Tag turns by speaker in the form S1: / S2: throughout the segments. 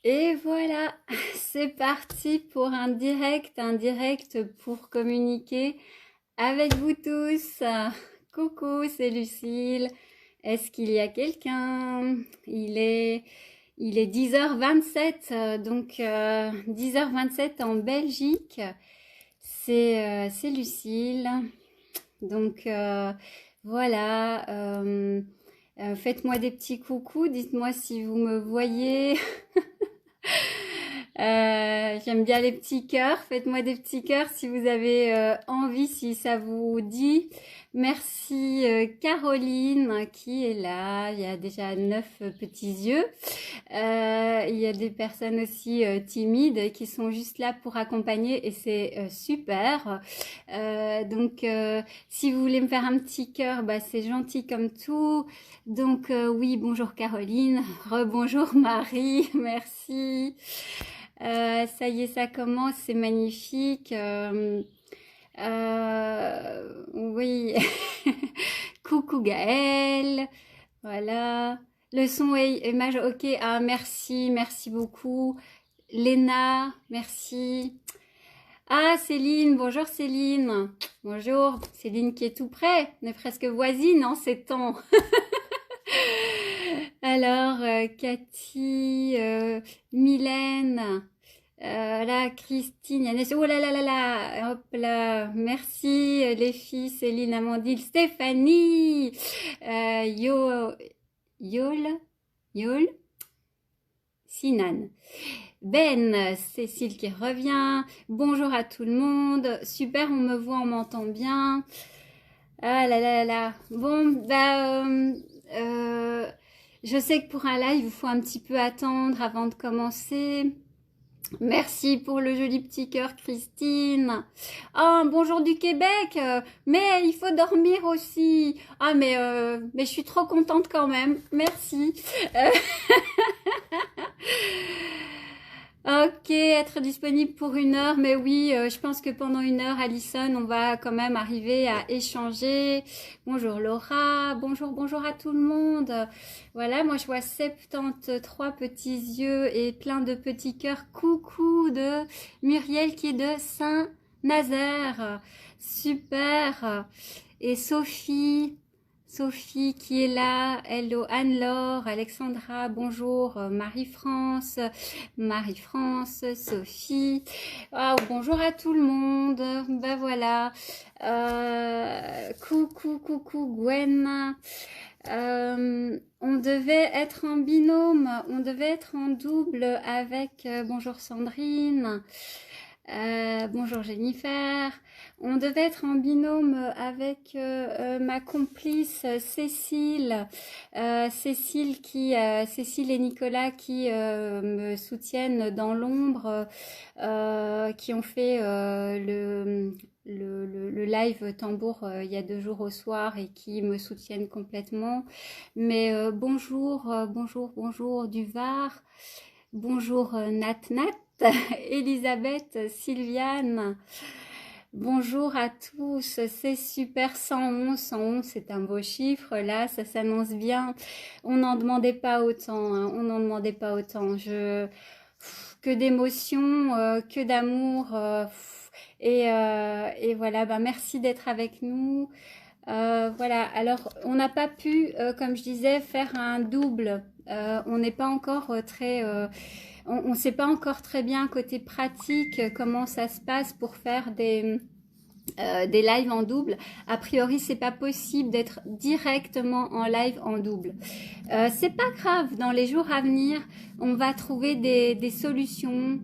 S1: Et voilà, c'est parti pour un direct pour communiquer avec vous tous. Coucou, c'est Lucille. Est-ce qu'il y a quelqu'un? Il est, il est 10h27, donc 10h27 en Belgique. C'est Lucille. Donc voilà, faites-moi des petits coucous, dites-moi si vous me voyez. J'aime bien les petits cœurs. Faites-moi des petits cœurs si vous avez envie, si ça vous dit. Merci Caroline qui est là. Il y a déjà 9 petits yeux. Il y a des personnes aussi timides qui sont juste là pour accompagner et c'est super. Donc, si vous voulez me faire un petit cœur, bah, c'est gentil comme tout. Donc, oui, bonjour Caroline. Rebonjour Marie. Merci. Ça y est, ça commence, c'est magnifique. Oui, coucou Gaëlle, voilà. Le son est majeur. Ok, ah merci, merci beaucoup. Léna, merci. Ah Céline, bonjour Céline. Bonjour, Céline qui est tout près, on est presque voisine en ces temps. Alors, Cathy, Mylène. Là, Christine, Yannès, oh là là là là, hop là, merci les filles, Céline, Amandine, Stéphanie, Yol, Yol, Sinan, Ben, Cécile qui revient, bonjour à tout le monde, super, on me voit, on m'entend bien, ah là là là là, bon, bah, je sais que pour un live, il faut un petit peu attendre avant de commencer. Merci pour le joli petit cœur, Christine. Ah, bonjour du Québec. Mais il faut dormir aussi. Ah, mais je suis trop contente quand même. Merci. Euh, ok, être disponible pour 1 heure. Mais oui, je pense que pendant 1 heure, Alison, on va quand même arriver à échanger. Bonjour Laura. Bonjour, bonjour à tout le monde. Voilà, moi je vois 73 petits yeux et plein de petits cœurs. Coucou de Muriel qui est de Saint-Nazaire. Super. Et Sophie. Sophie qui est là, hello Anne-Laure, Alexandra, bonjour, Marie-France, Marie-France, Sophie, wow, bonjour à tout le monde, ben voilà, coucou, coucou Gwen, on devait être en binôme, on devait être en double avec, bonjour Sandrine, bonjour Jennifer. On devait être en binôme avec ma complice Cécile. Cécile et Nicolas qui me soutiennent dans l'ombre, qui ont fait le live tambour il y a 2 jours au soir et qui me soutiennent complètement. Mais bonjour, bonjour, bonjour du Var. Bonjour Nat Nat, Elisabeth, Sylviane. Bonjour à tous, c'est super 111, 111 c'est un beau chiffre, là ça s'annonce bien. On n'en demandait pas autant, hein, on n'en demandait pas autant. Que d'émotions, que d'amour. Et voilà, ben merci d'être avec nous. Voilà, alors on n'a pas pu, comme je disais, faire un double. On n'est pas encore on ne sait pas encore très bien côté pratique comment ça se passe pour faire des lives en double. A priori, c'est pas possible d'être directement en live en double. C'est pas grave, dans les jours à venir, on va trouver des solutions.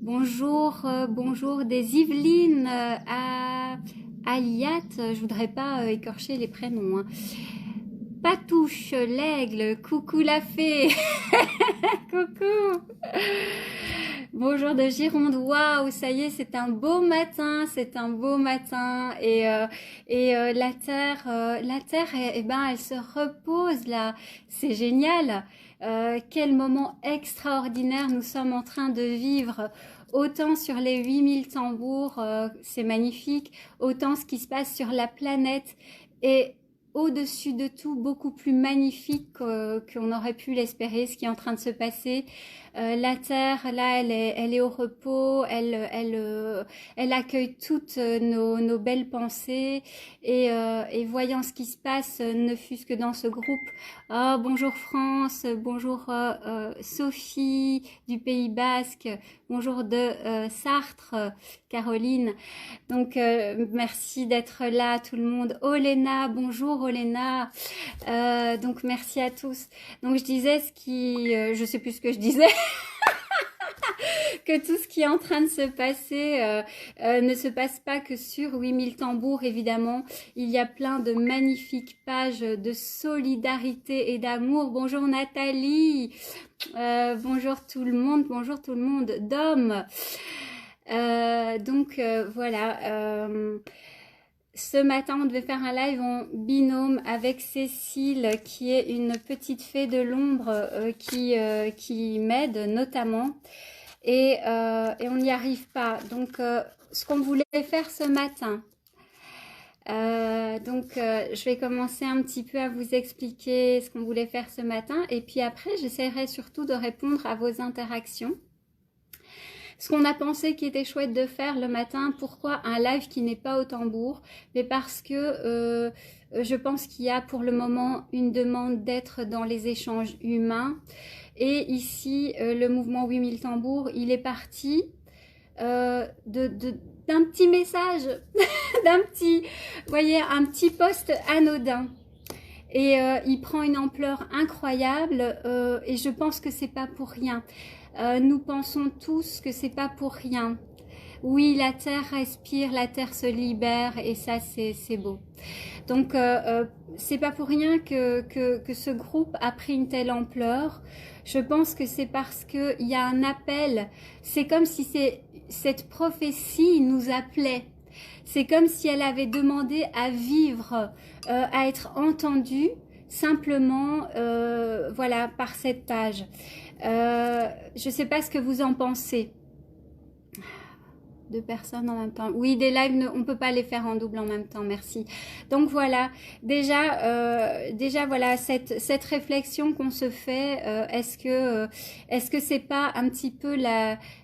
S1: Bonjour, bonjour des Yvelines à Yat, je voudrais pas écorcher les prénoms. Hein. Patouche, l'aigle, coucou la fée, coucou. Bonjour de Gironde, waouh, ça y est, c'est un beau matin, c'est un beau matin et la terre, ben, elle se repose là, c'est génial. Quel moment extraordinaire nous sommes en train de vivre. Autant sur les 8000 tambours, c'est magnifique, autant ce qui se passe sur la planète et au-dessus de tout, beaucoup plus magnifique qu'on aurait pu l'espérer, ce qui est en train de se passer. La Terre, là, elle est au repos, elle accueille toutes nos belles pensées et voyant ce qui se passe, ne fût-ce que dans ce groupe. Oh, bonjour France, bonjour Sophie du Pays Basque, bonjour de Sartre, Caroline. Donc merci d'être là tout le monde. Olena, bonjour Olena. Donc merci à tous. Donc je disais je sais plus ce que je disais. Que tout ce qui est en train de se passer ne se passe pas que sur 8000 tambours, évidemment. Il y a plein de magnifiques pages de solidarité et d'amour. Bonjour Nathalie, bonjour tout le monde, Dom. Voilà. Ce matin, on devait faire un live en binôme avec Cécile, qui est une petite fée de l'ombre qui m'aide notamment. Et on n'y arrive pas. Donc, ce qu'on voulait faire ce matin. Je vais commencer un petit peu à vous expliquer ce qu'on voulait faire ce matin. Et puis après, j'essaierai surtout de répondre à vos interactions. Ce qu'on a pensé qui était chouette de faire le matin, pourquoi un live qui n'est pas au tambour? Mais parce que je pense qu'il y a pour le moment une demande d'être dans les échanges humains. Et ici, le mouvement 8000 tambours, il est parti d'un petit message, vous voyez, un petit post anodin. Et il prend une ampleur incroyable et je pense que c'est pas pour rien. Nous pensons tous que c'est pas pour rien. Oui, la terre respire, la terre se libère et ça c'est beau. Donc c'est pas pour rien que ce groupe a pris une telle ampleur. Je pense que c'est parce que il y a un appel. C'est comme si cette prophétie nous appelait. C'est comme si elle avait demandé à vivre, à être entendue simplement, voilà, par cette page. Je sais pas ce que vous en pensez. 2 personnes en même temps. Oui, des lives, on peut pas les faire en double en même temps, merci. Donc voilà, déjà voilà cette réflexion qu'on se fait. Est-ce que c'est pas un petit peu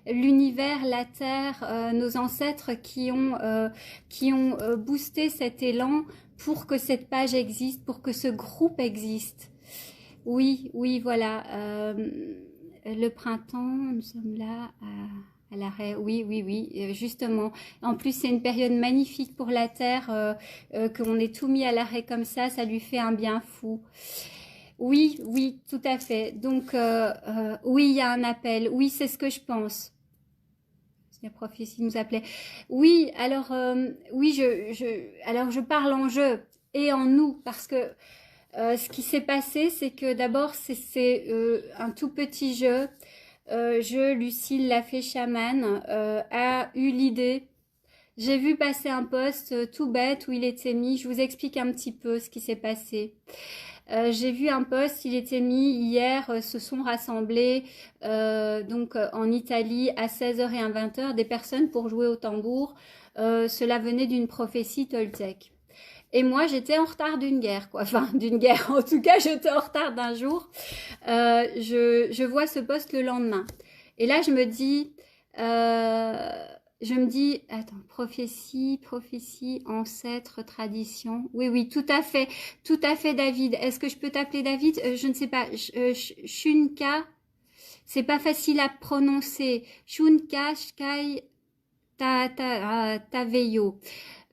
S1: l'univers, la terre, nos ancêtres qui ont boosté cet élan pour que cette page existe, pour que ce groupe existe. Oui, voilà. Le printemps, nous sommes là à l'arrêt. Oui, justement. En plus, c'est une période magnifique pour la Terre, qu'on ait tout mis à l'arrêt comme ça lui fait un bien fou. Oui, tout à fait. Donc, oui, il y a un appel. Oui, c'est ce que je pense. La prophétie nous appelait. Oui, alors, alors je parle en jeu et en nous parce que ce qui s'est passé, c'est que d'abord, c'est un tout petit jeu. Lucille, la fée chamane, a eu l'idée. J'ai vu passer un post tout bête où il était mis. Je vous explique un petit peu ce qui s'est passé. J'ai vu un post, il était mis hier, se sont rassemblés en Italie à 16h et à 20h des personnes pour jouer au tambour. Cela venait d'une prophétie toltèque. Et moi, j'étais en retard d'une guerre, quoi. Enfin, d'une guerre. En tout cas, j'étais en retard d'un jour. Je vois ce post le lendemain. Et là, je me dis, attends, prophétie, ancêtre, tradition. Oui, tout à fait, David. Est-ce que je peux t'appeler David? Je ne sais pas. Shunka, c'est pas facile à prononcer. Shunka, Shkai, Taveyo.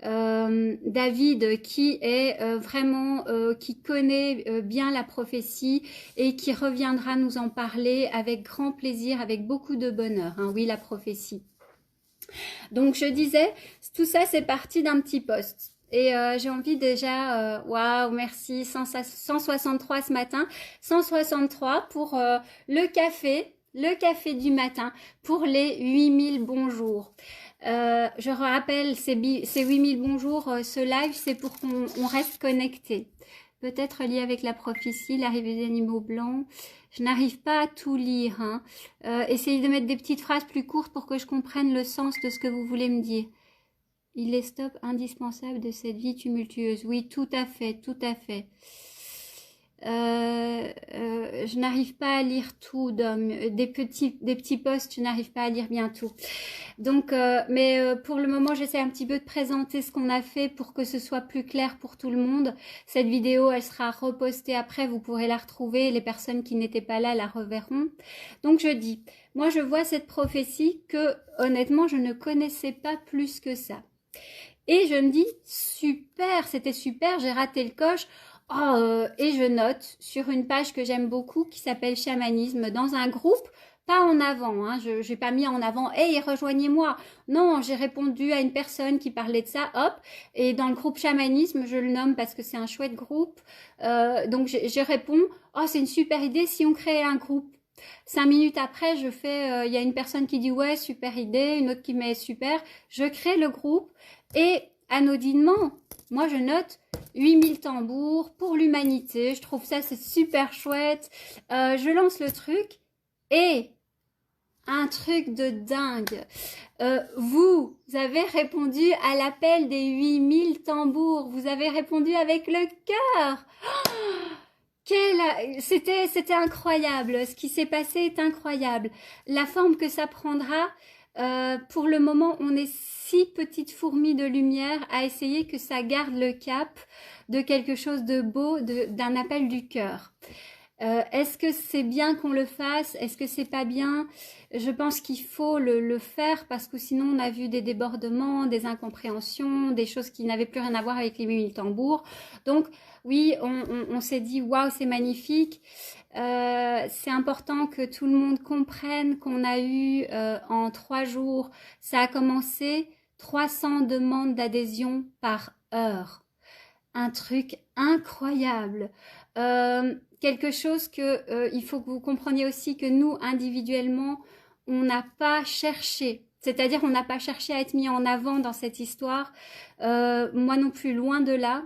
S1: David qui est vraiment qui connaît bien la prophétie et qui reviendra nous en parler avec grand plaisir, avec beaucoup de bonheur, hein. Oui, la prophétie. Donc je disais, tout ça c'est parti d'un petit post. Et j'ai envie déjà, waouh, merci, 163 ce matin, 163 pour le café du matin, pour les 8000 bonjours. Je rappelle, ces 8000 bonjours, ce live, c'est pour qu'on reste connecté. Peut-être lié avec la prophétie, l'arrivée des animaux blancs. Je n'arrive pas à tout lire, hein. Essayez de mettre des petites phrases plus courtes pour que je comprenne le sens de ce que vous voulez me dire. Il est stop indispensable de cette vie tumultueuse. Oui, tout à fait, tout à fait. Je n'arrive pas à lire tout, des petits posts, je n'arrive pas à lire bien tout. Donc, pour le moment, j'essaie un petit peu de présenter ce qu'on a fait pour que ce soit plus clair pour tout le monde. Cette vidéo, elle sera repostée après, vous pourrez la retrouver. Les personnes qui n'étaient pas là la reverront. Donc, je dis, moi, je vois cette prophétie que, honnêtement, je ne connaissais pas plus que ça. Et je me dis, super, c'était super, j'ai raté le coche. Oh, et je note sur une page que j'aime beaucoup qui s'appelle Chamanisme dans un groupe, pas en avant, hein, je n'ai pas mis en avant, hey, rejoignez-moi. Non, j'ai répondu à une personne qui parlait de ça, hop, et dans le groupe Chamanisme, je le nomme parce que c'est un chouette groupe, donc je réponds, oh, c'est une super idée si on crée un groupe. 5 minutes après, il y a une personne qui dit ouais, super idée, une autre qui met super, je crée le groupe et anodinement, moi je note 8000 tambours pour l'humanité, je trouve ça c'est super chouette, je lance le truc et un truc de dingue, vous avez répondu à l'appel des 8000 tambours, vous avez répondu avec le cœur. C'était incroyable, ce qui s'est passé est incroyable. La forme que ça prendra, pour le moment, on est 6 petites fourmis de lumière à essayer que ça garde le cap de quelque chose de beau, d'un appel du cœur. Est-ce que c'est bien qu'on le fasse? Est-ce que c'est pas bien? Je pense qu'il faut le faire parce que sinon on a vu des débordements, des incompréhensions, des choses qui n'avaient plus rien à voir avec les 8000 tambours. Donc oui, on s'est dit waouh, c'est magnifique. C'est important que tout le monde comprenne qu'on a eu en 3 jours, ça a commencé 300 demandes d'adhésion par heure. Un truc incroyable. Quelque chose que il faut que vous compreniez aussi que nous, individuellement, on n'a pas cherché. C'est-à-dire, on n'a pas cherché à être mis en avant dans cette histoire. Moi non plus, loin de là.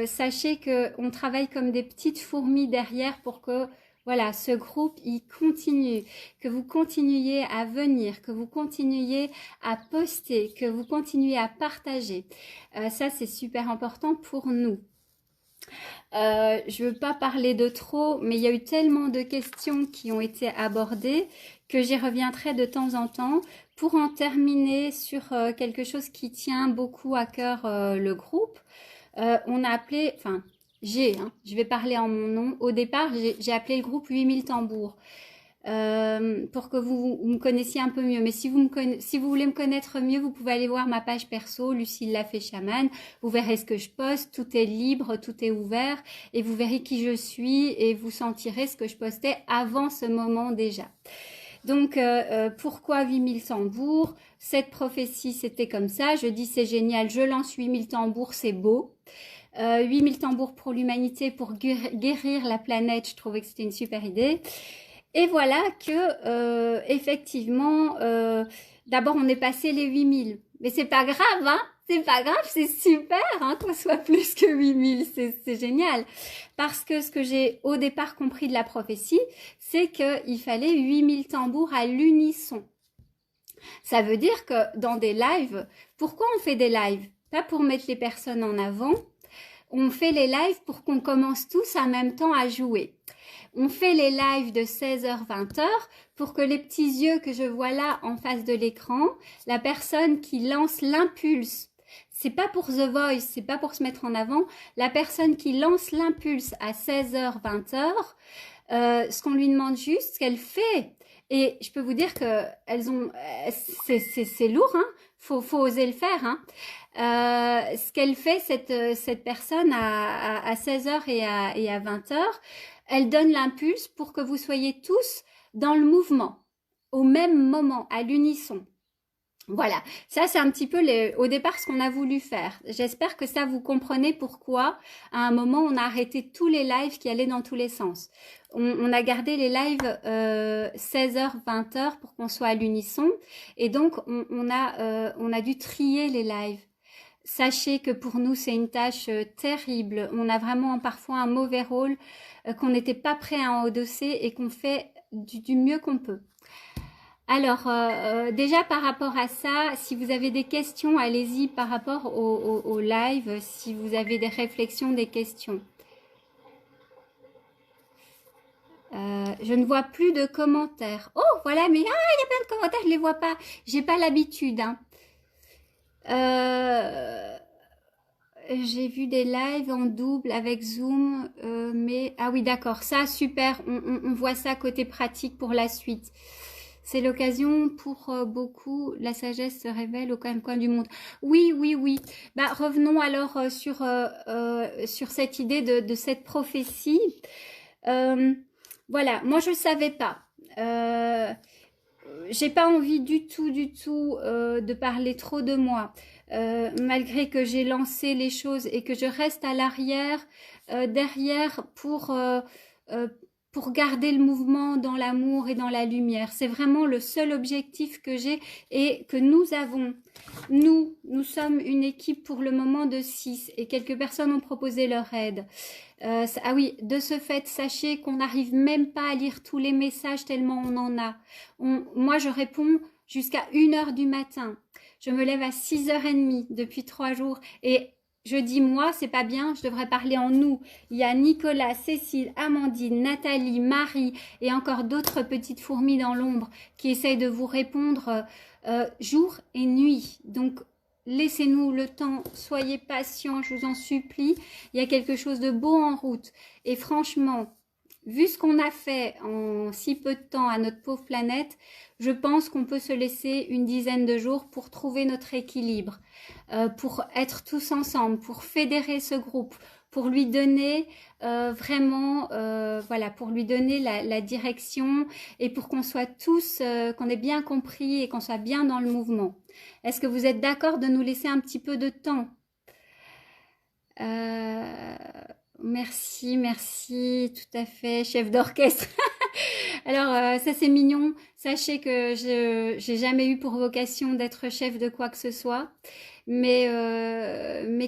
S1: Sachez qu'on travaille comme des petites fourmis derrière pour que voilà, ce groupe, il continue, que vous continuiez à venir, que vous continuiez à poster, que vous continuiez à partager. Ça, c'est super important pour nous. Je ne veux pas parler de trop, mais il y a eu tellement de questions qui ont été abordées que j'y reviendrai de temps en temps pour en terminer sur quelque chose qui tient beaucoup à cœur le groupe. On a appelé, enfin, je vais parler en mon nom. Au départ, j'ai appelé le groupe 8000 tambours. Pour que vous me connaissiez un peu mieux. Mais si vous voulez me connaître mieux, vous pouvez aller voir ma page perso, Lucille Lafay Chamane. Vous verrez ce que je poste, tout est libre, tout est ouvert et vous verrez qui je suis et vous sentirez ce que je postais avant ce moment déjà. Donc, pourquoi 8000 tambours? Cette prophétie, c'était comme ça. Je dis c'est génial, je lance 8000 tambours, c'est beau. 8000 tambours pour l'humanité, pour guérir la planète, je trouvais que c'était une super idée. Et voilà que, effectivement, d'abord on est passé les 8000. Mais c'est pas grave, hein. C'est pas grave, c'est super, hein, qu'on soit plus que 8000. C'est génial. Parce que ce que j'ai au départ compris de la prophétie, c'est qu'il fallait 8000 tambours à l'unisson. Ça veut dire que dans des lives, pourquoi on fait des lives? Pas pour mettre les personnes en avant. On fait les lives pour qu'on commence tous en même temps à jouer. On fait les lives de 16h-20h pour que les petits yeux que je vois là en face de l'écran, la personne qui lance l'impulse, c'est pas pour The Voice, c'est pas pour se mettre en avant, la personne qui lance l'impulse à 16h-20h, ce qu'on lui demande juste, ce qu'elle fait. Et je peux vous dire que c'est lourd, hein. Faut oser le faire, hein. Ce qu'elle fait, cette personne à 16h et à 20h, elle donne l'impulse pour que vous soyez tous dans le mouvement, au même moment, à l'unisson. Voilà, ça c'est un petit peu au départ ce qu'on a voulu faire. J'espère que ça vous comprenez pourquoi à un moment on a arrêté tous les lives qui allaient dans tous les sens. On a gardé les lives 16h, 20h pour qu'on soit à l'unisson et donc on a dû trier les lives. Sachez que pour nous, c'est une tâche terrible. On a vraiment parfois un mauvais rôle qu'on n'était pas prêt à endosser et qu'on fait du mieux qu'on peut. Alors, déjà par rapport à ça, si vous avez des questions, allez-y par rapport au live, si vous avez des réflexions, des questions. Je ne vois plus de commentaires. Oh, voilà, mais il y a plein de commentaires, je ne les vois pas. J'ai pas l'habitude, hein. Euh, j'ai vu des lives en double avec Zoom, mais ah oui, d'accord, ça super. On voit ça côté pratique pour la suite. C'est l'occasion pour beaucoup. La sagesse se révèle au coin du monde. Oui, oui, oui. Bah, revenons alors sur cette idée de cette prophétie. Euh, voilà, moi je ne savais pas. J'ai pas envie du tout de parler trop de moi. Malgré que j'ai lancé les choses et que je reste à l'arrière, derrière euh, pour garder le mouvement dans l'amour et dans la lumière. C'est vraiment le seul objectif que j'ai et que nous avons. Nous sommes une équipe pour le moment de 6 et quelques personnes ont proposé leur aide. Ah oui, de ce fait, sachez qu'on n'arrive même pas à lire tous les messages tellement on en a. Moi, je réponds jusqu'à 1 heure du matin. Je me lève à 6h30 depuis 3 jours et je dis moi, c'est pas bien, je devrais parler en nous. Il y a Nicolas, Cécile, Amandine, Nathalie, Marie et encore d'autres petites fourmis dans l'ombre qui essayent de vous répondre jour et nuit. Donc, laissez-nous le temps, soyez patients, je vous en supplie. Il y a quelque chose de beau en route. Et franchement, vu ce qu'on a fait en si peu de temps à notre pauvre planète, je pense qu'on peut se laisser une dizaine de jours pour trouver notre équilibre, pour être tous ensemble, pour fédérer ce groupe, pour lui donner vraiment, voilà, pour lui donner la direction et pour qu'on soit tous, qu'on ait bien compris et qu'on soit bien dans le mouvement. Est-ce que vous êtes d'accord de nous laisser un petit peu de temps? Euh, merci, merci, tout à fait, chef d'orchestre. Alors, ça c'est mignon. Sachez que je j'ai jamais eu pour vocation d'être chef de quoi que ce soit. Mais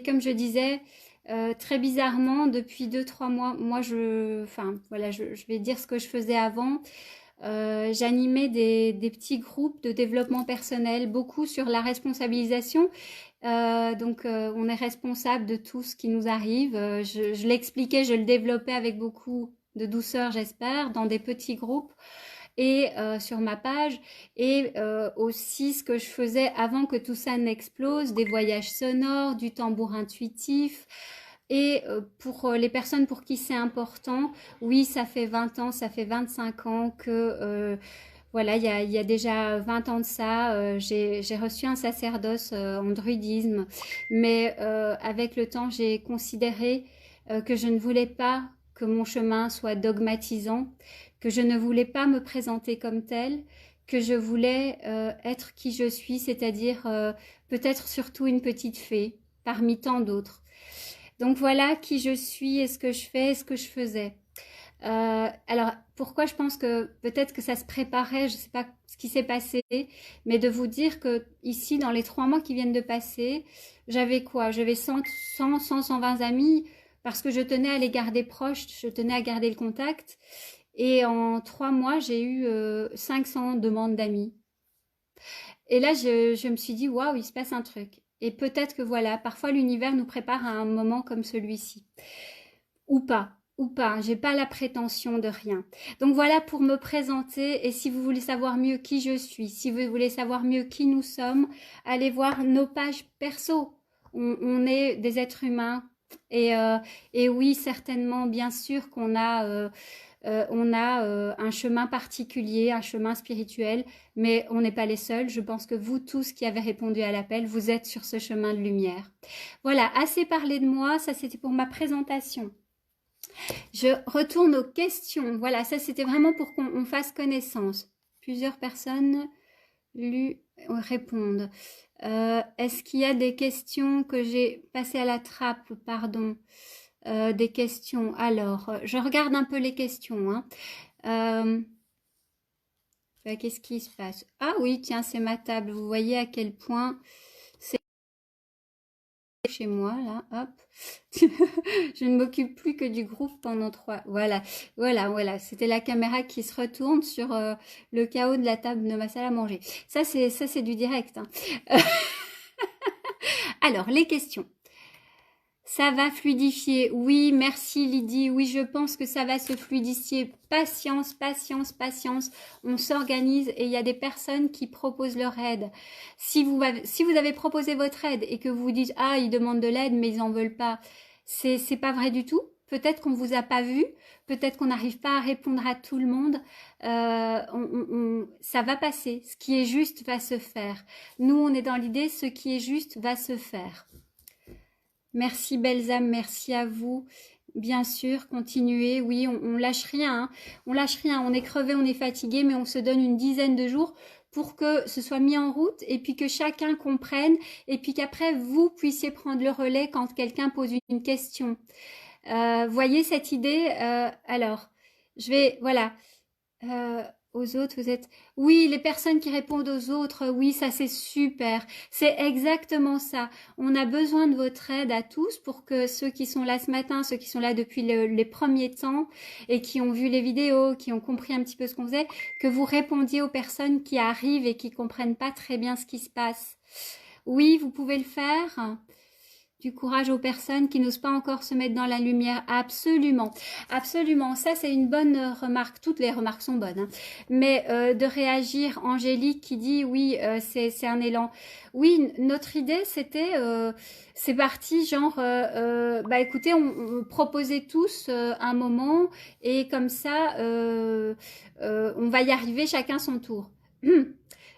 S1: comme je disais, très bizarrement, depuis 2, 3 mois, moi enfin voilà, je vais dire ce que je faisais avant. J'animais des petits groupes de développement personnel, beaucoup sur la responsabilisation. Donc, on est responsable de tout ce qui nous arrive. Je l'expliquais, je le développais avec beaucoup de douceur, j'espère, dans des petits groupes et sur ma page. Et aussi ce que je faisais avant que tout ça n'explose, des voyages sonores, du tambour intuitif. Et pour les personnes pour qui c'est important, oui, ça fait 20 ans, ça fait 25 ans que voilà, il y a déjà 20 ans de ça, j'ai reçu un sacerdoce en druidisme, mais avec le temps, j'ai considéré que je ne voulais pas que mon chemin soit dogmatisant, que je ne voulais pas me présenter comme telle, que je voulais être qui je suis, c'est-à-dire peut-être surtout une petite fée parmi tant d'autres. Donc voilà qui je suis et ce que je fais et ce que je faisais. Alors, pourquoi je pense que peut-être que ça se préparait, je ne sais pas ce qui s'est passé, mais de vous dire que ici, dans les 3 mois qui viennent de passer, j'avais quoi? J'avais 120 amis parce que je tenais à les garder proches, je tenais à garder le contact. Et en 3 mois, j'ai eu 500 demandes d'amis. Et là, je me suis dit, waouh, il se passe un truc. Et peut-être que voilà, parfois l'univers nous prépare à un moment comme celui-ci. Ou pas, j'ai pas la prétention de rien. Donc voilà pour me présenter et si vous voulez savoir mieux qui je suis, si vous voulez savoir mieux qui nous sommes, allez voir nos pages perso. On est des êtres humains et oui, certainement, bien sûr qu'on a un chemin particulier, un chemin spirituel, mais on n'est pas les seuls. Je pense que vous tous qui avez répondu à l'appel, vous êtes sur ce chemin de lumière. Voilà, assez parlé de moi, ça c'était pour ma présentation. Je retourne aux questions. Voilà, ça c'était vraiment pour qu'on fasse connaissance. Plusieurs personnes lui répondent. Est-ce qu'il y a des questions que j'ai passées à la trappe? Pardon. Des questions. Alors, je regarde un peu les questions. Hein. Qu'est-ce qui se passe? Ah oui, tiens, c'est ma table. Vous voyez à quel point c'est chez moi, là, hop. Je ne m'occupe plus que du groupe pendant 3. Voilà, voilà. C'était la caméra qui se retourne sur le chaos de la table de ma salle à manger. Ça, c'est du direct. Hein. Alors, les questions. Ça va fluidifier. Oui, merci Lydie. Oui, je pense que ça va se fluidifier. Patience, patience, patience. On s'organise et il y a des personnes qui proposent leur aide. Si vous avez proposé votre aide et que vous vous dites, ah, ils demandent de l'aide, mais ils en veulent pas, c'est pas vrai du tout. Peut-être qu'on vous a pas vu. Peut-être qu'on n'arrive pas à répondre à tout le monde. Ça va passer. Ce qui est juste va se faire. Nous, on est dans l'idée, ce qui est juste va se faire. Merci belles âmes, merci à vous. Bien sûr, continuez. Oui, on lâche rien. Hein. On lâche rien. On est crevé, on est fatigué, mais on se donne une dizaine de jours pour que ce soit mis en route et puis que chacun comprenne et puis qu'après vous puissiez prendre le relais quand quelqu'un pose une question. Voyez cette idée. Alors, je vais, voilà. Aux autres, vous êtes... Oui, les personnes qui répondent aux autres, oui, ça c'est super. C'est exactement ça. On a besoin de votre aide à tous pour que ceux qui sont là ce matin, ceux qui sont là depuis les premiers temps et qui ont vu les vidéos, qui ont compris un petit peu ce qu'on faisait, que vous répondiez aux personnes qui arrivent et qui comprennent pas très bien ce qui se passe. Oui, vous pouvez le faire. Du courage aux personnes qui n'osent pas encore se mettre dans la lumière. Absolument, absolument. Ça, c'est une bonne remarque. Toutes les remarques sont bonnes. Hein. Mais de réagir, Angélique qui dit, oui, c'est un élan. Oui, notre idée, c'était, c'est parti, genre, bah écoutez, on proposait tous un moment et comme ça, on va y arriver chacun son tour.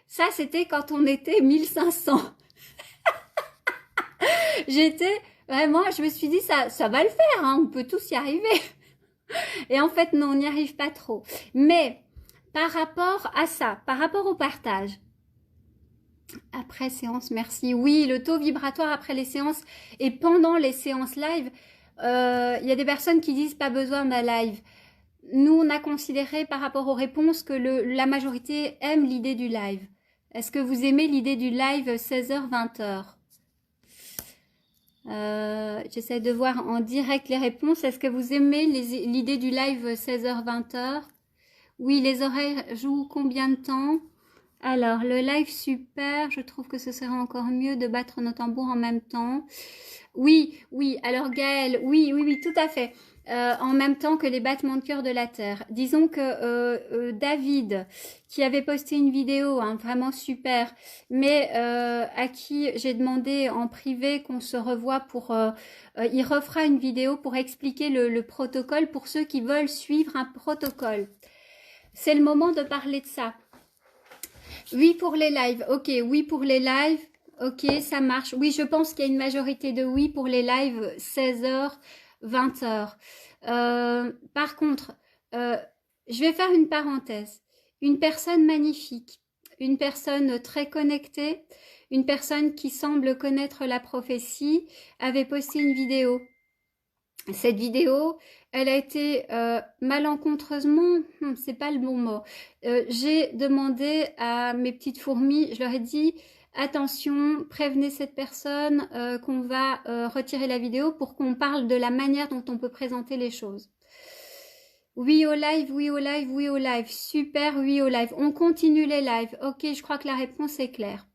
S1: Ça, c'était quand on était 1500. J'étais vraiment, je me suis dit ça va le faire, hein, on peut tous y arriver. Et en fait non, on n'y arrive pas trop. Mais par rapport à ça, par rapport au partage, après séance, merci. Oui, le taux vibratoire après les séances et pendant les séances live, il y a des personnes qui disent pas besoin d'un live. Nous, on a considéré par rapport aux réponses que la majorité aime l'idée du live. Est-ce que vous aimez l'idée du live 16h-20h? J'essaie de voir en direct les réponses. Est-ce que vous aimez l'idée du live 16h-20h? Oui, les horaires jouent combien de temps? Alors, le live super, je trouve que ce serait encore mieux de battre nos tambours en même temps. Oui, oui, alors Gaëlle, oui, tout à fait. En même temps que les battements de cœur de la Terre. Disons que David, qui avait posté une vidéo, hein, vraiment super, mais à qui j'ai demandé en privé qu'on se revoie pour... il refera une vidéo pour expliquer le protocole pour ceux qui veulent suivre un protocole. C'est le moment de parler de ça. Oui pour les lives, ok, oui pour les lives, ok, ça marche. Oui, je pense qu'il y a une majorité de oui pour les lives 16h, 20h. Par contre, je vais faire une parenthèse. Une personne magnifique, une personne très connectée, une personne qui semble connaître la prophétie, avait posté une vidéo. Cette vidéo, elle a été malencontreusement, c'est pas le bon mot, j'ai demandé à mes petites fourmis, je leur ai dit, attention, prévenez cette personne qu'on va retirer la vidéo pour qu'on parle de la manière dont on peut présenter les choses. Oui au live, oui au live, oui au live, super, oui au live. On continue les lives, ok, je crois que la réponse est claire.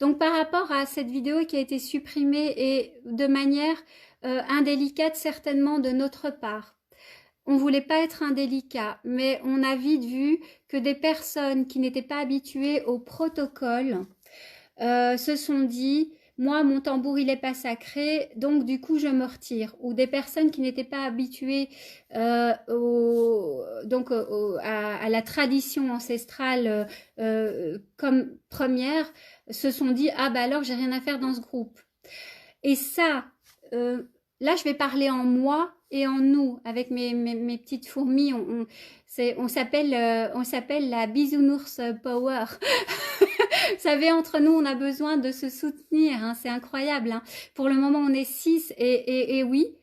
S1: Donc par rapport à cette vidéo qui a été supprimée et de manière indélicate certainement de notre part. On voulait pas être indélicat, mais on a vite vu que des personnes qui n'étaient pas habituées au protocole se sont dit moi mon tambour il est pas sacré donc du coup je me retire, ou des personnes qui n'étaient pas habituées à la tradition ancestrale comme première se sont dit ah bah alors j'ai rien à faire dans ce groupe. Et ça là je vais parler en moi et en nous avec mes petites fourmis, on s'appelle la bisounours power. Vous savez, entre nous, on a besoin de se soutenir, hein, c'est incroyable. Hein. Pour le moment, on est 6 et oui,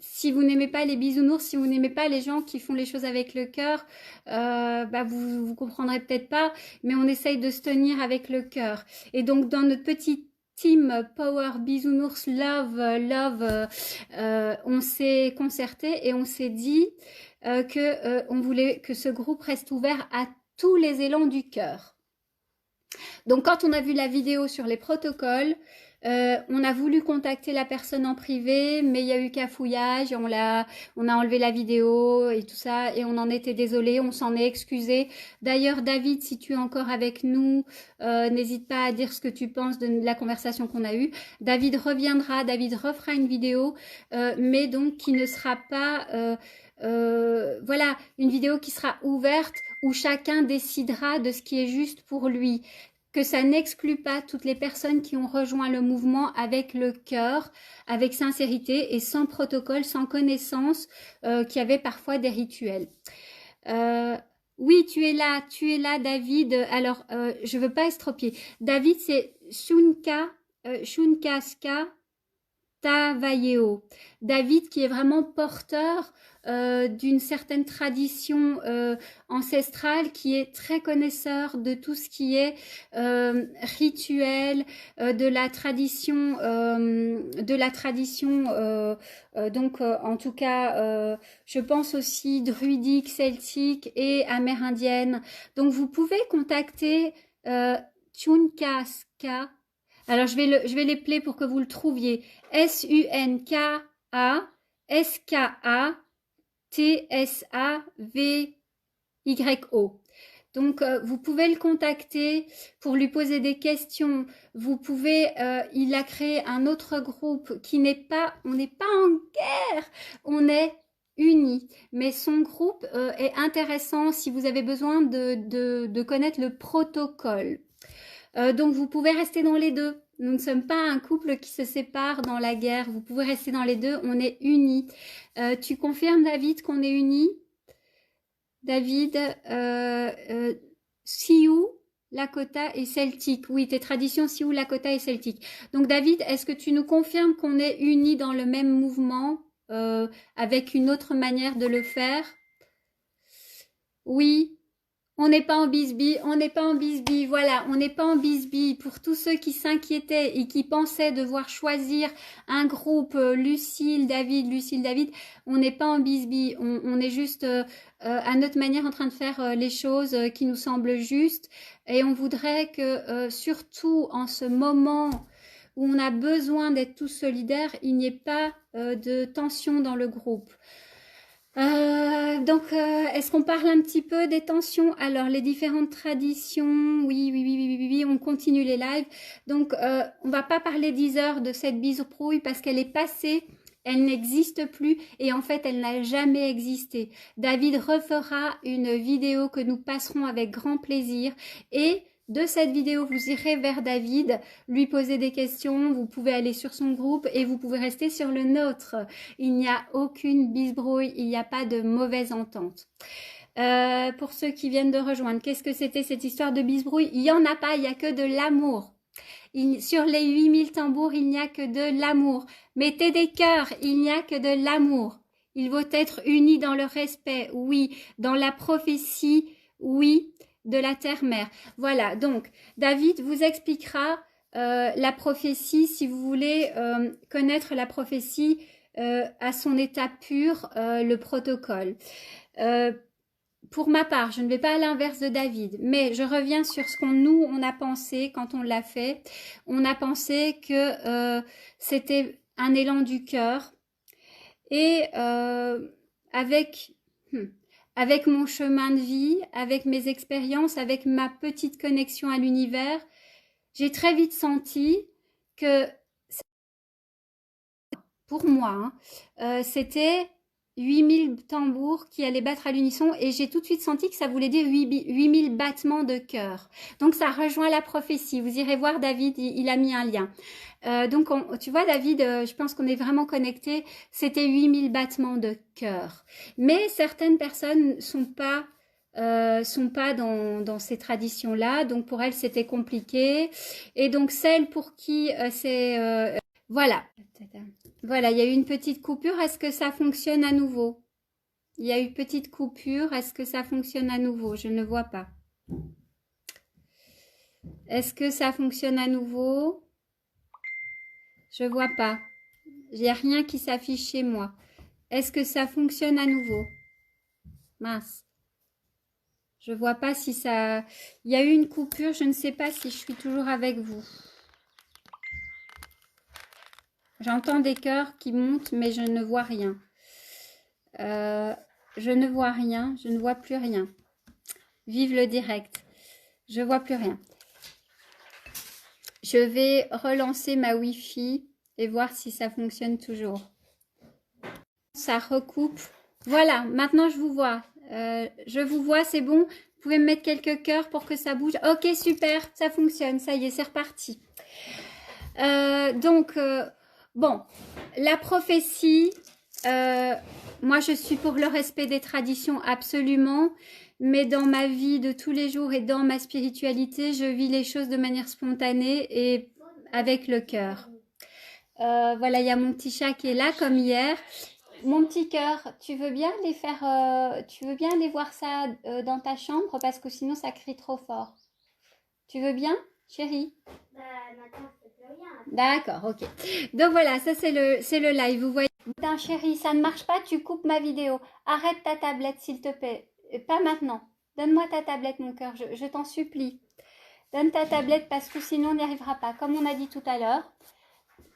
S1: si vous n'aimez pas les bisounours, si vous n'aimez pas les gens qui font les choses avec le cœur, bah vous comprendrez peut-être pas, mais on essaye de se tenir avec le cœur. Et donc, dans notre petite Team Power Bisounours Love Love, on s'est concerté et on s'est dit que on voulait que ce groupe reste ouvert à tous les élans du cœur. Donc quand on a vu la vidéo sur les protocoles, on a voulu contacter la personne en privé, mais il y a eu cafouillage, on a enlevé la vidéo et tout ça, et on en était désolé, on s'en est excusé. D'ailleurs, David, si tu es encore avec nous, n'hésite pas à dire ce que tu penses de la conversation qu'on a eue. David reviendra, David refera une vidéo, mais donc qui ne sera pas... voilà, une vidéo qui sera ouverte où chacun décidera de ce qui est juste pour lui, que ça n'exclut pas toutes les personnes qui ont rejoint le mouvement avec le cœur, avec sincérité et sans protocole, sans connaissance, qui avaient parfois des rituels. Oui, tu es là, David. Alors, je veux pas estropier. David, c'est Shunkaska Tavayeo. David qui est vraiment porteur d'une certaine tradition ancestrale, qui est très connaisseur de tout ce qui est rituel, de la tradition, donc en tout cas, je pense aussi druidique, celtique et amérindienne. Donc vous pouvez contacter Tunkaska. Alors, je vais les player pour que vous le trouviez. SunkaskatsavyO. Donc, vous pouvez le contacter pour lui poser des questions. Vous pouvez, il a créé un autre groupe qui n'est pas, on n'est pas en guerre, on est unis. Mais son groupe est intéressant si vous avez besoin de connaître le protocole. Donc vous pouvez rester dans les deux. Nous ne sommes pas un couple qui se sépare dans la guerre. Vous pouvez rester dans les deux. On est unis. Tu confirmes, David, qu'on est unis? David, Sioux, Lakota et Celtique. Oui, tes traditions Sioux, Lakota et Celtique. Donc David, est-ce que tu nous confirmes qu'on est unis dans le même mouvement avec une autre manière de le faire? Oui. On n'est pas en bisbille, voilà, on n'est pas en bisbille. Pour tous ceux qui s'inquiétaient et qui pensaient devoir choisir un groupe, Lucille, David, on n'est pas en bisbille, on est juste à notre manière en train de faire les choses qui nous semblent justes. Et on voudrait que, surtout en ce moment où on a besoin d'être tous solidaires, il n'y ait pas de tension dans le groupe. Donc, est-ce qu'on parle un petit peu des tensions? Alors, les différentes traditions, oui, on continue les lives. Donc, on va pas parler 10 heures de cette bisourouille parce qu'elle est passée, elle n'existe plus et en fait, elle n'a jamais existé. David refera une vidéo que nous passerons avec grand plaisir et de cette vidéo, vous irez vers David, lui poser des questions, vous pouvez aller sur son groupe et vous pouvez rester sur le nôtre. Il n'y a aucune bisbrouille, il n'y a pas de mauvaise entente. Pour ceux qui viennent de rejoindre, qu'est-ce que c'était cette histoire de bisbrouille? Il n'y en a pas, il n'y a que de l'amour. Sur les 8000 tambours, il n'y a que de l'amour. Mettez des cœurs, il n'y a que de l'amour. Il faut être unis dans le respect, oui. Dans la prophétie, oui. De la terre-mère. Voilà, donc David vous expliquera la prophétie, si vous voulez connaître la prophétie à son état pur, le protocole. Pour ma part, je ne vais pas à l'inverse de David, mais je reviens sur ce on a pensé quand on l'a fait. On a pensé que c'était un élan du cœur et avec mon chemin de vie, avec mes expériences, avec ma petite connexion à l'univers, j'ai très vite senti que, pour moi, c'était 8000 tambours qui allaient battre à l'unisson et j'ai tout de suite senti que ça voulait dire 8000 battements de cœur. Donc ça rejoint la prophétie. Vous irez voir David, il a mis un lien. Donc tu vois David, je pense qu'on est vraiment connectés. C'était 8000 battements de cœur. Mais certaines personnes sont pas dans ces traditions-là. Donc pour elles c'était compliqué. Et donc celles pour qui c'est... voilà. Voilà, il y a eu une petite coupure. Est-ce que ça fonctionne à nouveau? Il y a eu une petite coupure. Est-ce que ça fonctionne à nouveau? Je ne vois pas. Est-ce que ça fonctionne à nouveau? Je vois pas. Il n'y a rien qui s'affiche chez moi. Est-ce que ça fonctionne à nouveau? Mince. Je vois pas si ça... Il y a eu une coupure, je ne sais pas si je suis toujours avec vous. J'entends des cœurs qui montent, mais je ne vois rien. Je ne vois rien, je ne vois plus rien. Vive le direct. Je vois plus rien. Je vais relancer ma Wi-Fi et voir si ça fonctionne toujours. Ça recoupe. Voilà, maintenant je vous vois. Je vous vois, c'est bon. Vous pouvez me mettre quelques cœurs pour que ça bouge. Ok, super, ça fonctionne. Ça y est, c'est reparti. Bon, la prophétie, moi je suis pour le respect des traditions absolument, mais dans ma vie de tous les jours et dans ma spiritualité, je vis les choses de manière spontanée et avec le cœur. Voilà, il y a mon petit chat qui est là comme hier. Mon petit cœur, tu veux bien les faire, tu veux bien aller voir ça dans ta chambre parce que sinon ça crie trop fort. Tu veux bien, chérie?
S2: Bah, maintenant, je peux plus rien.
S1: D'accord, ok. Donc voilà, ça c'est le live. Vous voyez. Putain, chérie, ça ne marche pas, tu coupes ma vidéo. Arrête ta tablette, s'il te plaît. Pas maintenant. Donne-moi ta tablette, mon cœur, je t'en supplie. Donne ta tablette parce que sinon on n'y arrivera pas. Comme on a dit tout à l'heure.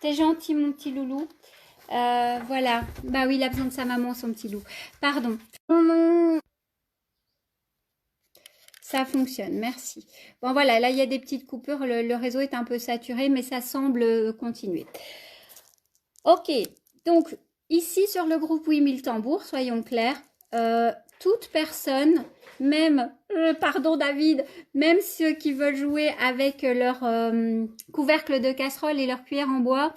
S1: T'es gentil, mon petit loulou. Voilà. Bah oui, il a besoin de sa maman, son petit loup. Pardon. Ça fonctionne, merci. Bon voilà, là il y a des petites coupures, le réseau est un peu saturé, mais ça semble continuer. Ok, donc ici sur le groupe 8000 tambours, soyons clairs, toute personne, même, pardon David, même ceux qui veulent jouer avec leur couvercle de casserole et leur cuillère en bois,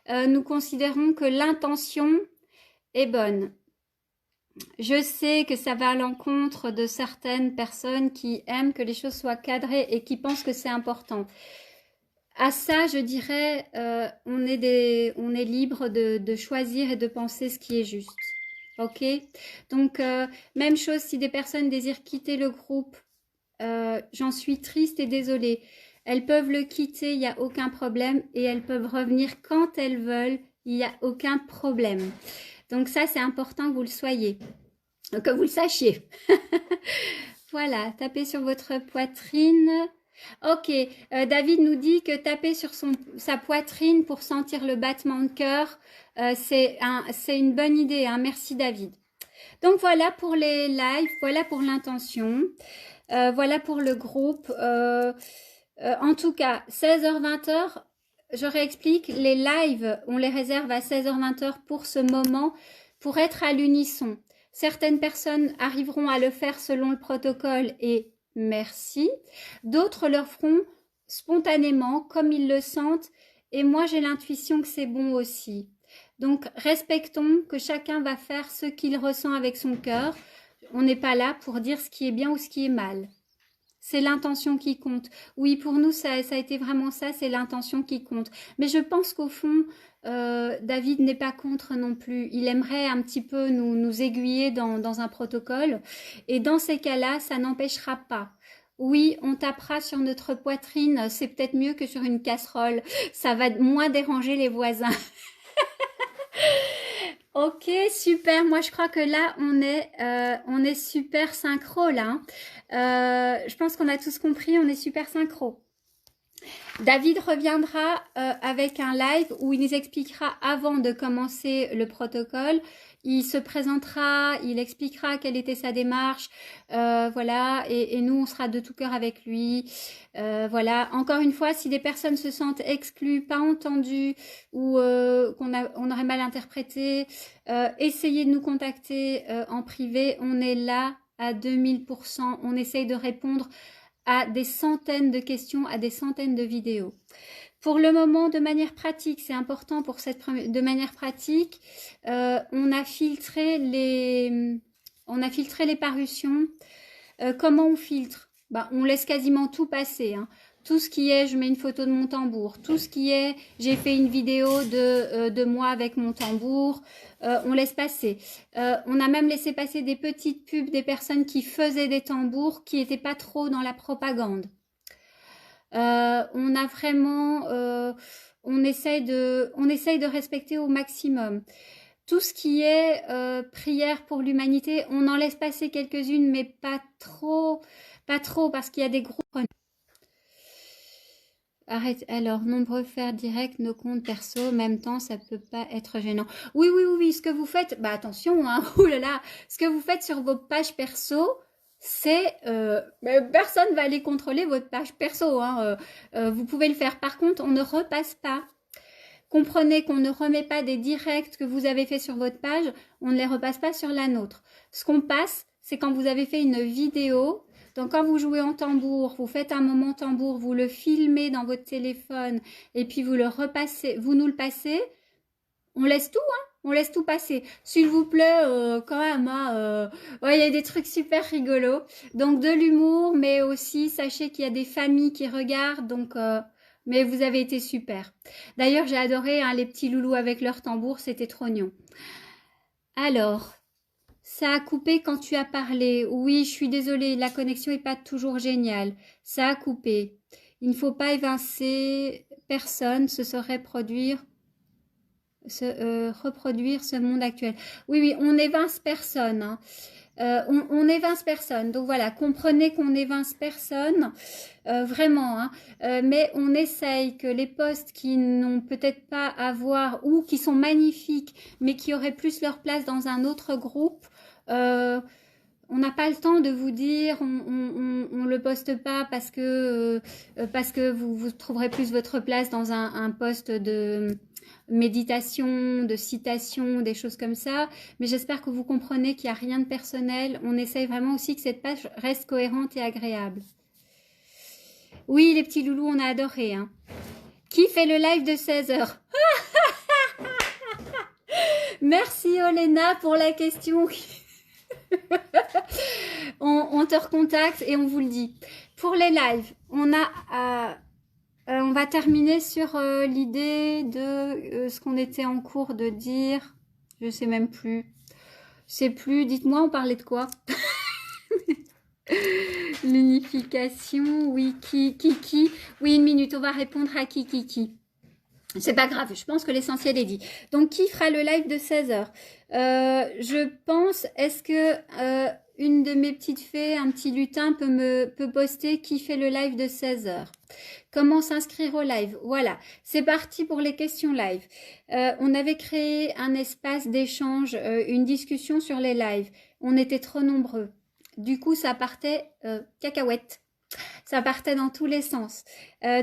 S1: nous considérons que l'intention est bonne. Je sais que ça va à l'encontre de certaines personnes qui aiment que les choses soient cadrées et qui pensent que c'est important. À ça, je dirais, on est libre de choisir et de penser ce qui est juste. Ok? Donc, même chose si des personnes désirent quitter le groupe, j'en suis triste et désolée. Elles peuvent le quitter, il n'y a aucun problème, et elles peuvent revenir quand elles veulent, il n'y a aucun problème. Donc ça, c'est important que vous le soyez, que vous le sachiez. Voilà, tapez sur votre poitrine. Ok, David nous dit que taper sur sa poitrine pour sentir le battement de cœur, c'est une bonne idée. Hein. Merci David. Donc voilà pour les lives, voilà pour l'intention, voilà pour le groupe. En tout cas, 16h-20h, je réexplique, les lives, on les réserve à 16h-20h pour ce moment, pour être à l'unisson. Certaines personnes arriveront à le faire selon le protocole et merci. D'autres le feront spontanément, comme ils le sentent. Et moi, j'ai l'intuition que c'est bon aussi. Donc, respectons que chacun va faire ce qu'il ressent avec son cœur. On n'est pas là pour dire ce qui est bien ou ce qui est mal. C'est l'intention qui compte. Oui, pour nous, ça a été vraiment ça, c'est l'intention qui compte. Mais je pense qu'au fond, David n'est pas contre non plus. Il aimerait un petit peu nous aiguiller dans un protocole. Et dans ces cas-là, ça n'empêchera pas. Oui, on tapera sur notre poitrine, c'est peut-être mieux que sur une casserole. Ça va moins déranger les voisins. Ok, super. Moi, je crois que là, on est super synchro là. Je pense qu'on a tous compris, on est super synchro. David reviendra avec un live où il nous expliquera avant de commencer le protocole. Il se présentera, il expliquera quelle était sa démarche, voilà, et nous on sera de tout cœur avec lui, voilà. Encore une fois, si des personnes se sentent exclues, pas entendues ou on aurait mal interprété, essayez de nous contacter en privé. On est là à 2000%. On essaye de répondre à des centaines de questions, à des centaines de vidéos. Pour le moment, de manière pratique, c'est important pour de manière pratique, on a filtré les parutions. Comment on filtre? On laisse quasiment tout passer. Hein. Tout ce qui est, je mets une photo de mon tambour. Tout ce qui est, j'ai fait une vidéo de moi avec mon tambour. On laisse passer. On a même laissé passer des petites pubs des personnes qui faisaient des tambours, qui n'étaient pas trop dans la propagande. On a vraiment, on essaye de respecter au maximum. Tout ce qui est prière pour l'humanité, on en laisse passer quelques-unes, mais pas trop, parce qu'il y a des groupes. Arrête, alors, nombreux faire direct nos comptes perso, en même temps, ça peut pas être gênant. Oui, oui, oui, oui, ce que vous faites, bah attention, hein, oulala, ce que vous faites sur vos pages perso, c'est, personne va aller contrôler votre page perso, hein, vous pouvez le faire. Par contre, on ne repasse pas. Comprenez qu'on ne remet pas des directs que vous avez fait sur votre page, on ne les repasse pas sur la nôtre. Ce qu'on passe, c'est quand vous avez fait une vidéo. Donc quand vous jouez en tambour, vous faites un moment tambour, vous le filmez dans votre téléphone et puis vous le repassez, vous nous le passez, on laisse tout, hein, on laisse tout passer. S'il vous plaît, quand même, hein, ouais, il y a des trucs super rigolos. Donc de l'humour, mais aussi sachez qu'il y a des familles qui regardent, donc mais vous avez été super. D'ailleurs, j'ai adoré hein, les petits loulous avec leur tambour, c'était trop mignon. Alors, ça a coupé quand tu as parlé. Oui, je suis désolée, la connexion n'est pas toujours géniale. Ça a coupé. Il ne faut pas évincer personne, ce serait reproduire ce monde actuel. Oui, oui, on évince personne. Hein. On évince personne. Donc voilà, comprenez qu'on n'évince personne, vraiment. Hein. Mais on essaye que les postes qui n'ont peut-être pas à voir ou qui sont magnifiques, mais qui auraient plus leur place dans un autre groupe, on n'a pas le temps de vous dire on le poste pas parce que vous trouverez plus votre place dans un poste de méditation, de citation, des choses comme ça. Mais j'espère que vous comprenez qu'il n'y a rien de personnel. On essaye vraiment aussi que cette page reste cohérente et agréable. Oui, les petits loulous, on a adoré. Hein. Qui fait le live de 16 heures? Merci Olena pour la question. On te recontacte et on vous le dit. Pour les lives, on va terminer sur l'idée de ce qu'on était en cours de dire. Je sais même plus. Je sais plus. Dites-moi, on parlait de quoi? L'unification, oui, qui. Oui, une minute, on va répondre à qui. C'est pas grave, je pense que l'essentiel est dit. Donc, qui fera le live de 16 heures? Je pense, est-ce que une de mes petites fées, un petit lutin peut poster qui fait le live de 16 heures? Comment s'inscrire au live? Voilà, c'est parti pour les questions live. On avait créé un espace d'échange, une discussion sur les lives. On était trop nombreux. Du coup, ça partait cacahuète. Ça partait dans tous les sens.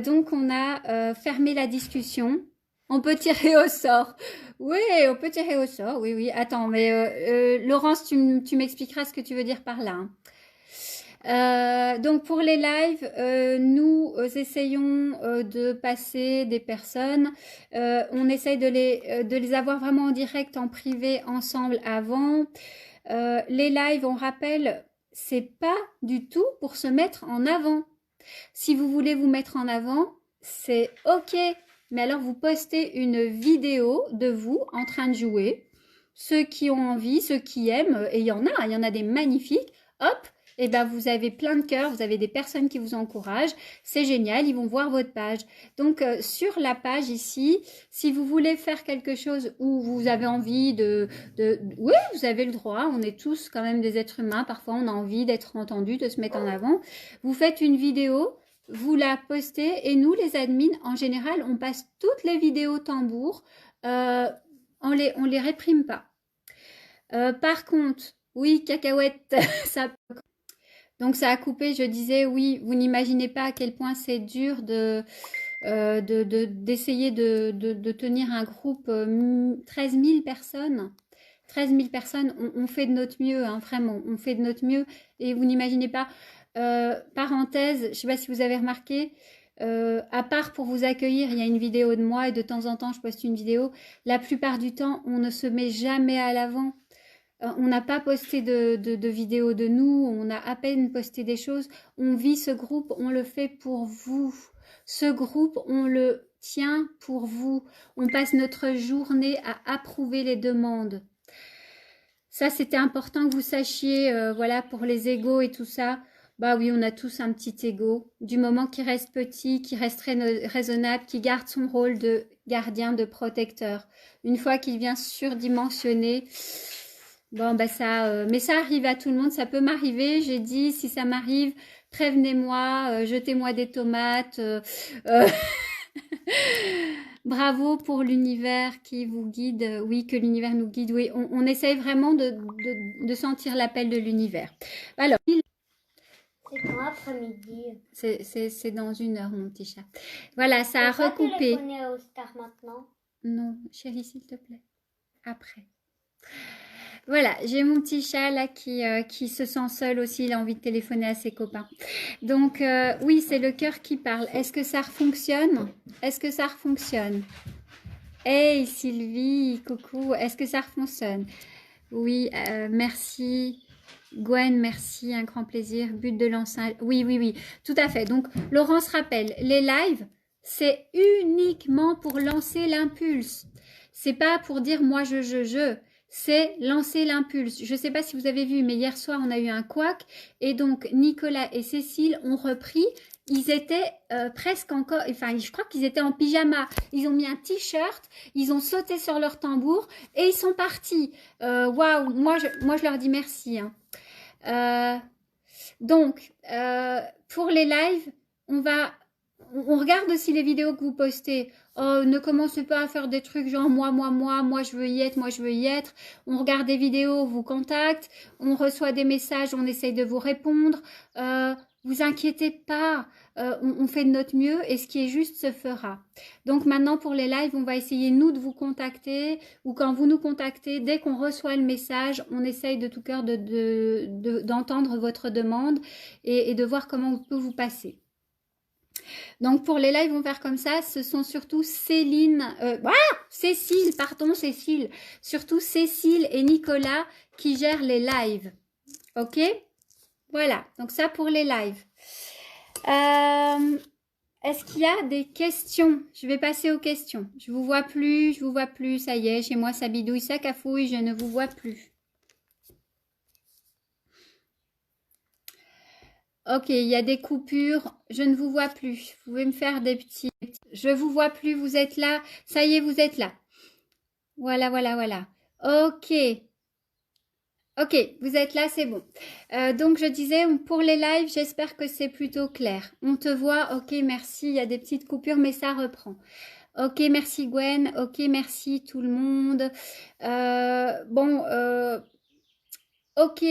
S1: Donc, on a fermé la discussion. On peut tirer au sort. Oui, on peut tirer au sort. Oui, oui. Attends, mais Laurence, tu m'expliqueras ce que tu veux dire par là. Donc, pour les lives, nous essayons de passer des personnes. On essaye de les avoir vraiment en direct, en privé, ensemble avant. Les lives, on rappelle, c'est pas du tout pour se mettre en avant. Si vous voulez vous mettre en avant, c'est ok. Mais alors, vous postez une vidéo de vous en train de jouer. Ceux qui ont envie, ceux qui aiment, et il y en a des magnifiques. Hop, et ben vous avez plein de cœurs, vous avez des personnes qui vous encouragent. C'est génial, ils vont voir votre page. Donc, sur la page ici, si vous voulez faire quelque chose où vous avez envie oui, vous avez le droit. On est tous quand même des êtres humains. Parfois, on a envie d'être entendu, de se mettre en avant. Vous faites une vidéo. Vous la postez et nous, les admins, en général, on passe toutes les vidéos tambour. On les réprime pas. Par contre, oui, cacahuète, ça. Donc ça a coupé. Je disais, oui, vous n'imaginez pas à quel point c'est dur d'essayer de tenir un groupe 13 000 personnes. 13 000 personnes, on fait de notre mieux, hein, vraiment, on fait de notre mieux. Et vous n'imaginez pas. Parenthèse, je ne sais pas si vous avez remarqué, à part pour vous accueillir, il y a une vidéo de moi et de temps en temps je poste une vidéo. La plupart du temps, on ne se met jamais à l'avant. On n'a pas posté de vidéo de nous, on a à peine posté des choses. On vit ce groupe, on le fait pour vous. Ce groupe, on le tient pour vous. On passe notre journée à approuver les demandes. Ça, c'était important que vous sachiez, voilà, pour les égos et tout ça. Bah oui, on a tous un petit ego. Du moment qu'il reste petit, qu'il reste raisonnable, qu'il garde son rôle de gardien, de protecteur. Une fois qu'il devient surdimensionné, bon, bah ça, mais ça arrive à tout le monde, ça peut m'arriver. J'ai dit, si ça m'arrive, prévenez-moi, jetez-moi des tomates. Euh, Bravo pour l'univers qui vous guide. Oui, que l'univers nous guide. Oui, on essaye vraiment de sentir l'appel de l'univers. Alors,
S2: C'est quand après-midi?
S1: c'est dans 1 heure, mon petit chat. Voilà, ça a
S2: On peut pas
S1: recoupé.
S2: téléphoner au Star maintenant?
S1: Non, chérie, s'il te plaît. Après. Voilà, j'ai mon petit chat là qui se sent seul aussi, il a envie de téléphoner à ses copains. Donc oui, c'est le cœur qui parle. Est-ce que ça fonctionne? Est-ce que ça fonctionne? Hey Sylvie, coucou, est-ce que ça fonctionne? Oui, merci. Gwen, merci, un grand plaisir. But de l'enceinte. Oui, oui, oui, tout à fait. Donc, Laurence rappelle, les lives, c'est uniquement pour lancer l'impulse. C'est pas pour dire moi je. C'est lancer l'impulse. Je ne sais pas si vous avez vu, mais hier soir, on a eu un couac. Et donc, Nicolas et Cécile ont repris. Ils étaient presque encore, enfin, je crois qu'ils étaient en pyjama. Ils ont mis un t-shirt, ils ont sauté sur leur tambour et ils sont partis. Waouh, moi, je leur dis merci. Hein. Donc, pour les lives, on regarde aussi les vidéos que vous postez. Oh, ne commencez pas à faire des trucs genre moi je veux y être, moi je veux y être. On regarde des vidéos, on vous contacte, on reçoit des messages, on essaye de vous répondre. Vous inquiétez pas, on fait de notre mieux et ce qui est juste se fera. Donc maintenant pour les lives, on va essayer nous de vous contacter ou quand vous nous contactez, dès qu'on reçoit le message, on essaye de tout cœur d'entendre votre demande et de voir comment on peut vous passer. Donc pour les lives, on va faire comme ça. Ce sont surtout Cécile, surtout Cécile et Nicolas qui gèrent les lives. Ok? Voilà, donc ça pour les lives. Est-ce qu'il y a des questions? Je vais passer aux questions. Je vous vois plus, ça y est, chez moi ça bidouille, ça cafouille, je ne vous vois plus. Ok, il y a des coupures, je ne vous vois plus. Vous pouvez me faire des petits... Je vous vois plus, vous êtes là. Ça y est, vous êtes là. Voilà. Ok. Ok, vous êtes là, c'est bon. Donc je disais, pour les lives, j'espère que c'est plutôt clair. On te voit, ok, merci, il y a des petites coupures, mais ça reprend. Ok, merci Gwen, ok, merci tout le monde. Ok,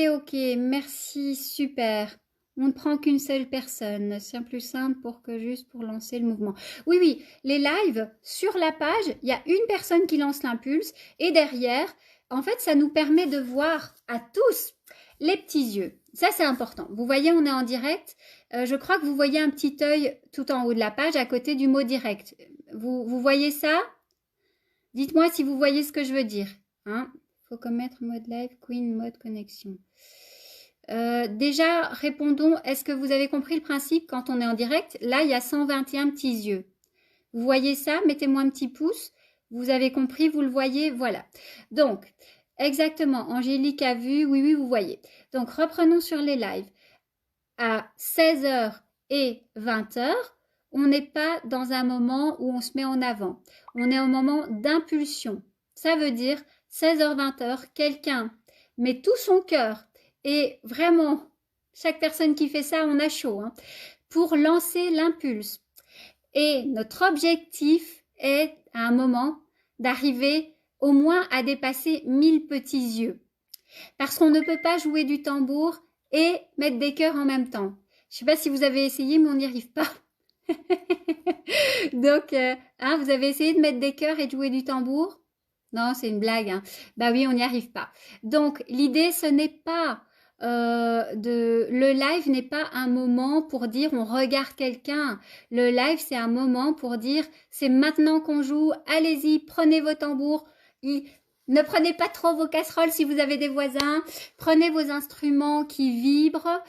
S1: merci, super. On ne prend qu'une seule personne, c'est plus simple juste pour lancer le mouvement. Oui, les lives, sur la page, il y a une personne qui lance l'impulse et derrière, en fait, ça nous permet de voir à tous les petits yeux. Ça, c'est important. Vous voyez, on est en direct. Je crois que vous voyez un petit œil tout en haut de la page à côté du mot direct. Vous voyez ça? Dites-moi si vous voyez ce que je veux dire. Hein? Faut commettre mode live, Queen, mode connexion. Déjà, répondons, est-ce que vous avez compris le principe quand on est en direct? Là, il y a 121 petits yeux. Vous voyez ça? Mettez-moi un petit pouce. Vous avez compris, vous le voyez? Voilà. Donc, exactement, Angélique a vu, oui, vous voyez. Donc, reprenons sur les lives. À 16h et 20h, on n'est pas dans un moment où on se met en avant. On est au moment d'impulsion. Ça veut dire 16h-20h, quelqu'un met tout son cœur et vraiment, chaque personne qui fait ça, on a chaud, hein, pour lancer l'impulse. Et notre objectif est, à un moment, d'arriver au moins à dépasser 1000 petits yeux. Parce qu'on ne peut pas jouer du tambour et mettre des cœurs en même temps. Je ne sais pas si vous avez essayé, mais on n'y arrive pas. Donc, vous avez essayé de mettre des cœurs et de jouer du tambour? Non, c'est une blague. Hein. Bah oui, on n'y arrive pas. Donc, l'idée, ce n'est pas le live n'est pas un moment pour dire on regarde quelqu'un. Le live, c'est un moment pour dire c'est maintenant qu'on joue. Allez-y, prenez vos tambours. Ne prenez pas trop vos casseroles si vous avez des voisins. Prenez vos instruments qui vibrent.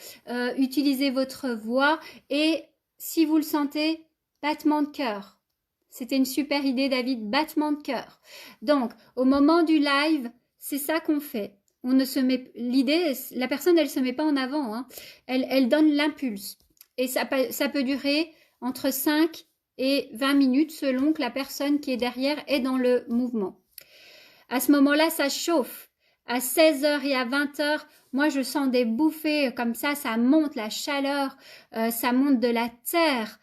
S1: Utilisez votre voix. Et si vous le sentez, battement de cœur. C'était une super idée, David, battement de cœur. Donc, au moment du live, c'est ça qu'on fait. on ne se met, l'idée, la personne, elle se met pas en avant, hein. Elle donne l'impulse. Et ça peut durer entre 5 et 20 minutes selon que la personne qui est derrière est dans le mouvement. À ce moment-là, ça chauffe. À 16 heures et à 20 heures, moi, je sens des bouffées comme ça monte la chaleur, ça monte de la terre.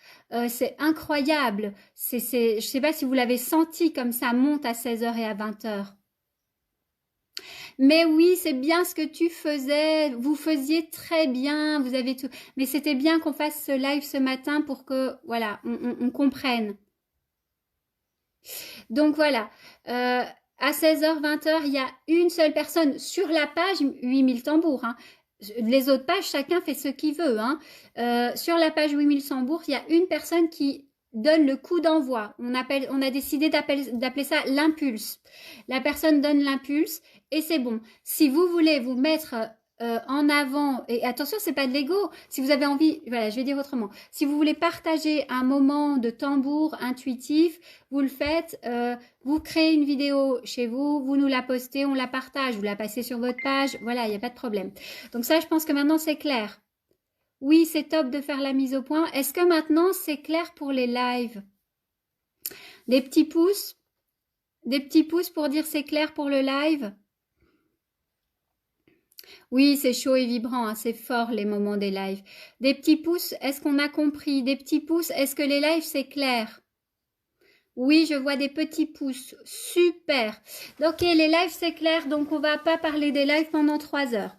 S1: C'est incroyable. Je ne sais pas si vous l'avez senti comme ça monte à 16 heures et à 20 heures. Mais oui, c'est bien ce que tu faisais. Vous faisiez très bien. Vous avez tout. Mais c'était bien qu'on fasse ce live ce matin pour que, voilà, on comprenne. Donc voilà. À 16h, 20h, il y a une seule personne sur la page 8000 tambours. Hein. Les autres pages, chacun fait ce qu'il veut. Hein. Sur la page 8000 tambours, il y a une personne qui donne le coup d'envoi. On a décidé d'appeler ça l'impulse. La personne donne l'impulse et c'est bon. Si vous voulez vous mettre en avant, et attention, c'est pas de l'ego. Si vous avez envie, voilà, je vais dire autrement. Si vous voulez partager un moment de tambour intuitif, vous le faites. Vous créez une vidéo chez vous, vous nous la postez, on la partage, vous la passez sur votre page. Voilà, il n'y a pas de problème. Donc ça, je pense que maintenant c'est clair. Oui, c'est top de faire la mise au point. Est-ce que maintenant c'est clair pour les lives? Des petits pouces? Des petits pouces pour dire c'est clair pour le live? Oui, c'est chaud et vibrant, hein, c'est fort les moments des lives. Des petits pouces, est-ce qu'on a compris? Des petits pouces, est-ce que les lives c'est clair? Oui, je vois des petits pouces. Super. Ok, les lives c'est clair, donc on va pas parler des lives pendant 3 heures.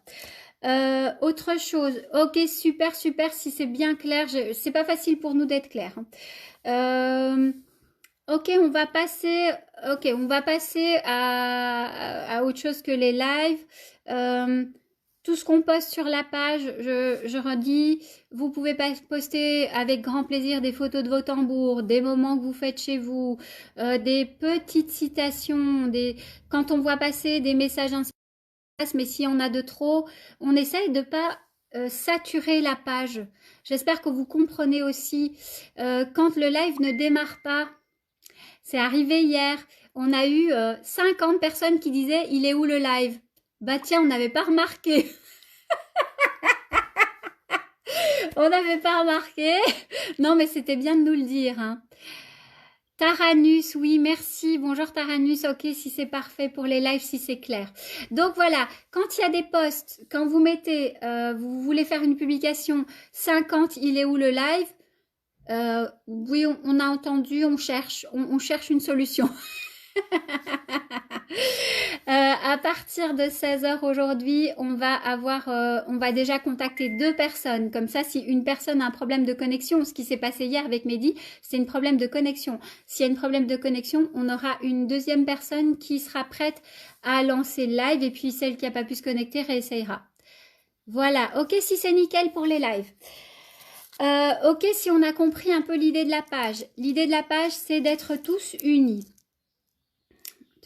S1: Autre chose. Ok, super, super. Si c'est bien clair, c'est pas facile pour nous d'être clair. Ok, on va passer. Ok, on va passer à autre chose que les lives. Tout ce qu'on poste sur la page, je redis, vous pouvez poster avec grand plaisir des photos de vos tambours, des moments que vous faites chez vous, des petites citations, quand on voit passer des messages inspirants, mais si on a de trop, on essaye de pas saturer la page. J'espère que vous comprenez aussi. Quand le live ne démarre pas, c'est arrivé hier, on a eu 50 personnes qui disaient « Il est où le live ?» Bah tiens, on n'avait pas remarqué. On n'avait pas remarqué. Non, mais c'était bien de nous le dire. Hein. Taranus, oui, merci. Bonjour Taranus. Ok, si c'est parfait pour les lives, si c'est clair. Donc voilà, quand il y a des posts, quand vous mettez, vous voulez faire une publication 50, il est où le live Oui, on a entendu, on cherche une solution. À partir de 16h aujourd'hui, on va déjà contacter 2 personnes. Comme ça, si une personne a un problème de connexion, ce qui s'est passé hier avec Mehdi, c'est un problème de connexion. S'il y a un problème de connexion, on aura une deuxième personne qui sera prête à lancer le live et puis celle qui n'a pas pu se connecter réessayera. Voilà, ok, si c'est nickel pour les lives. Ok, si on a compris un peu l'idée de la page. L'idée de la page, c'est d'être tous unis.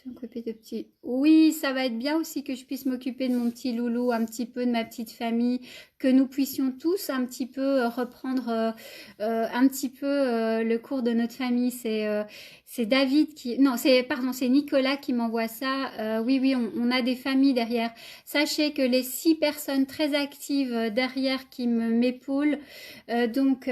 S1: De petits. Oui, ça va être bien aussi que je puisse m'occuper de mon petit loulou, un petit peu de ma petite famille, que nous puissions tous un petit peu reprendre un petit peu le cours de notre famille. C'est David qui... Non, c'est Nicolas qui m'envoie ça. Oui, on a des familles derrière. Sachez que les 6 personnes très actives derrière qui m'épaulent, donc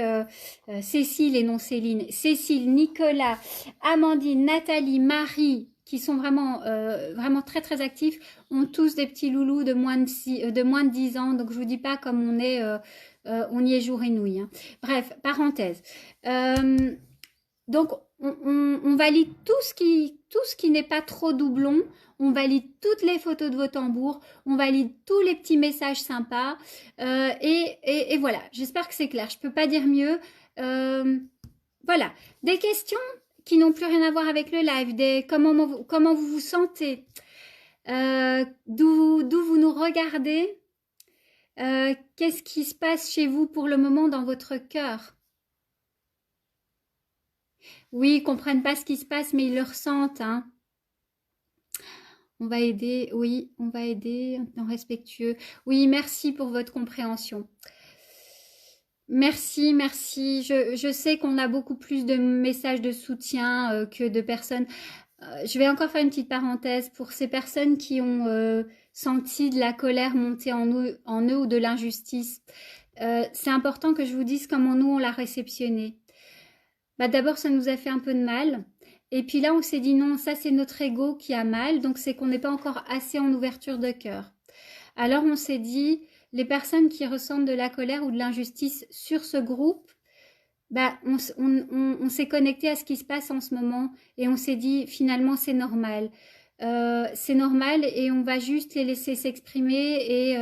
S1: Cécile et non Céline, Cécile, Nicolas, Amandine, Nathalie, Marie, qui sont vraiment très très actifs, ont tous des petits loulous de moins de 10 ans. Donc je vous dis pas comme on y est jour et nuit. Hein. Bref, parenthèse. Donc on valide tout ce qui n'est pas trop doublon. On valide toutes les photos de vos tambours. On valide tous les petits messages sympas. Et voilà. J'espère que c'est clair. Je peux pas dire mieux. Voilà. Des questions qui n'ont plus rien à voir avec le live, comment vous vous sentez, d'où vous nous regardez, qu'est-ce qui se passe chez vous pour le moment dans votre cœur. Oui, ils comprennent pas ce qui se passe, mais ils le ressentent. Hein. On va aider, oui, on va aider en respectueux. Oui, merci pour votre compréhension. Merci. Je sais qu'on a beaucoup plus de messages de soutien que de personnes. je vais encore faire une petite parenthèse pour ces personnes qui ont senti de la colère monter en eux ou de l'injustice. C'est important que je vous dise comment nous on l'a réceptionné. Bah, d'abord, ça nous a fait un peu de mal. Et puis là, on s'est dit non, ça c'est notre ego qui a mal, donc c'est qu'on n'est pas encore assez en ouverture de cœur. Alors on s'est dit, les personnes qui ressentent de la colère ou de l'injustice sur ce groupe, bah, on s'est connecté à ce qui se passe en ce moment et on s'est dit finalement c'est normal et on va juste les laisser s'exprimer et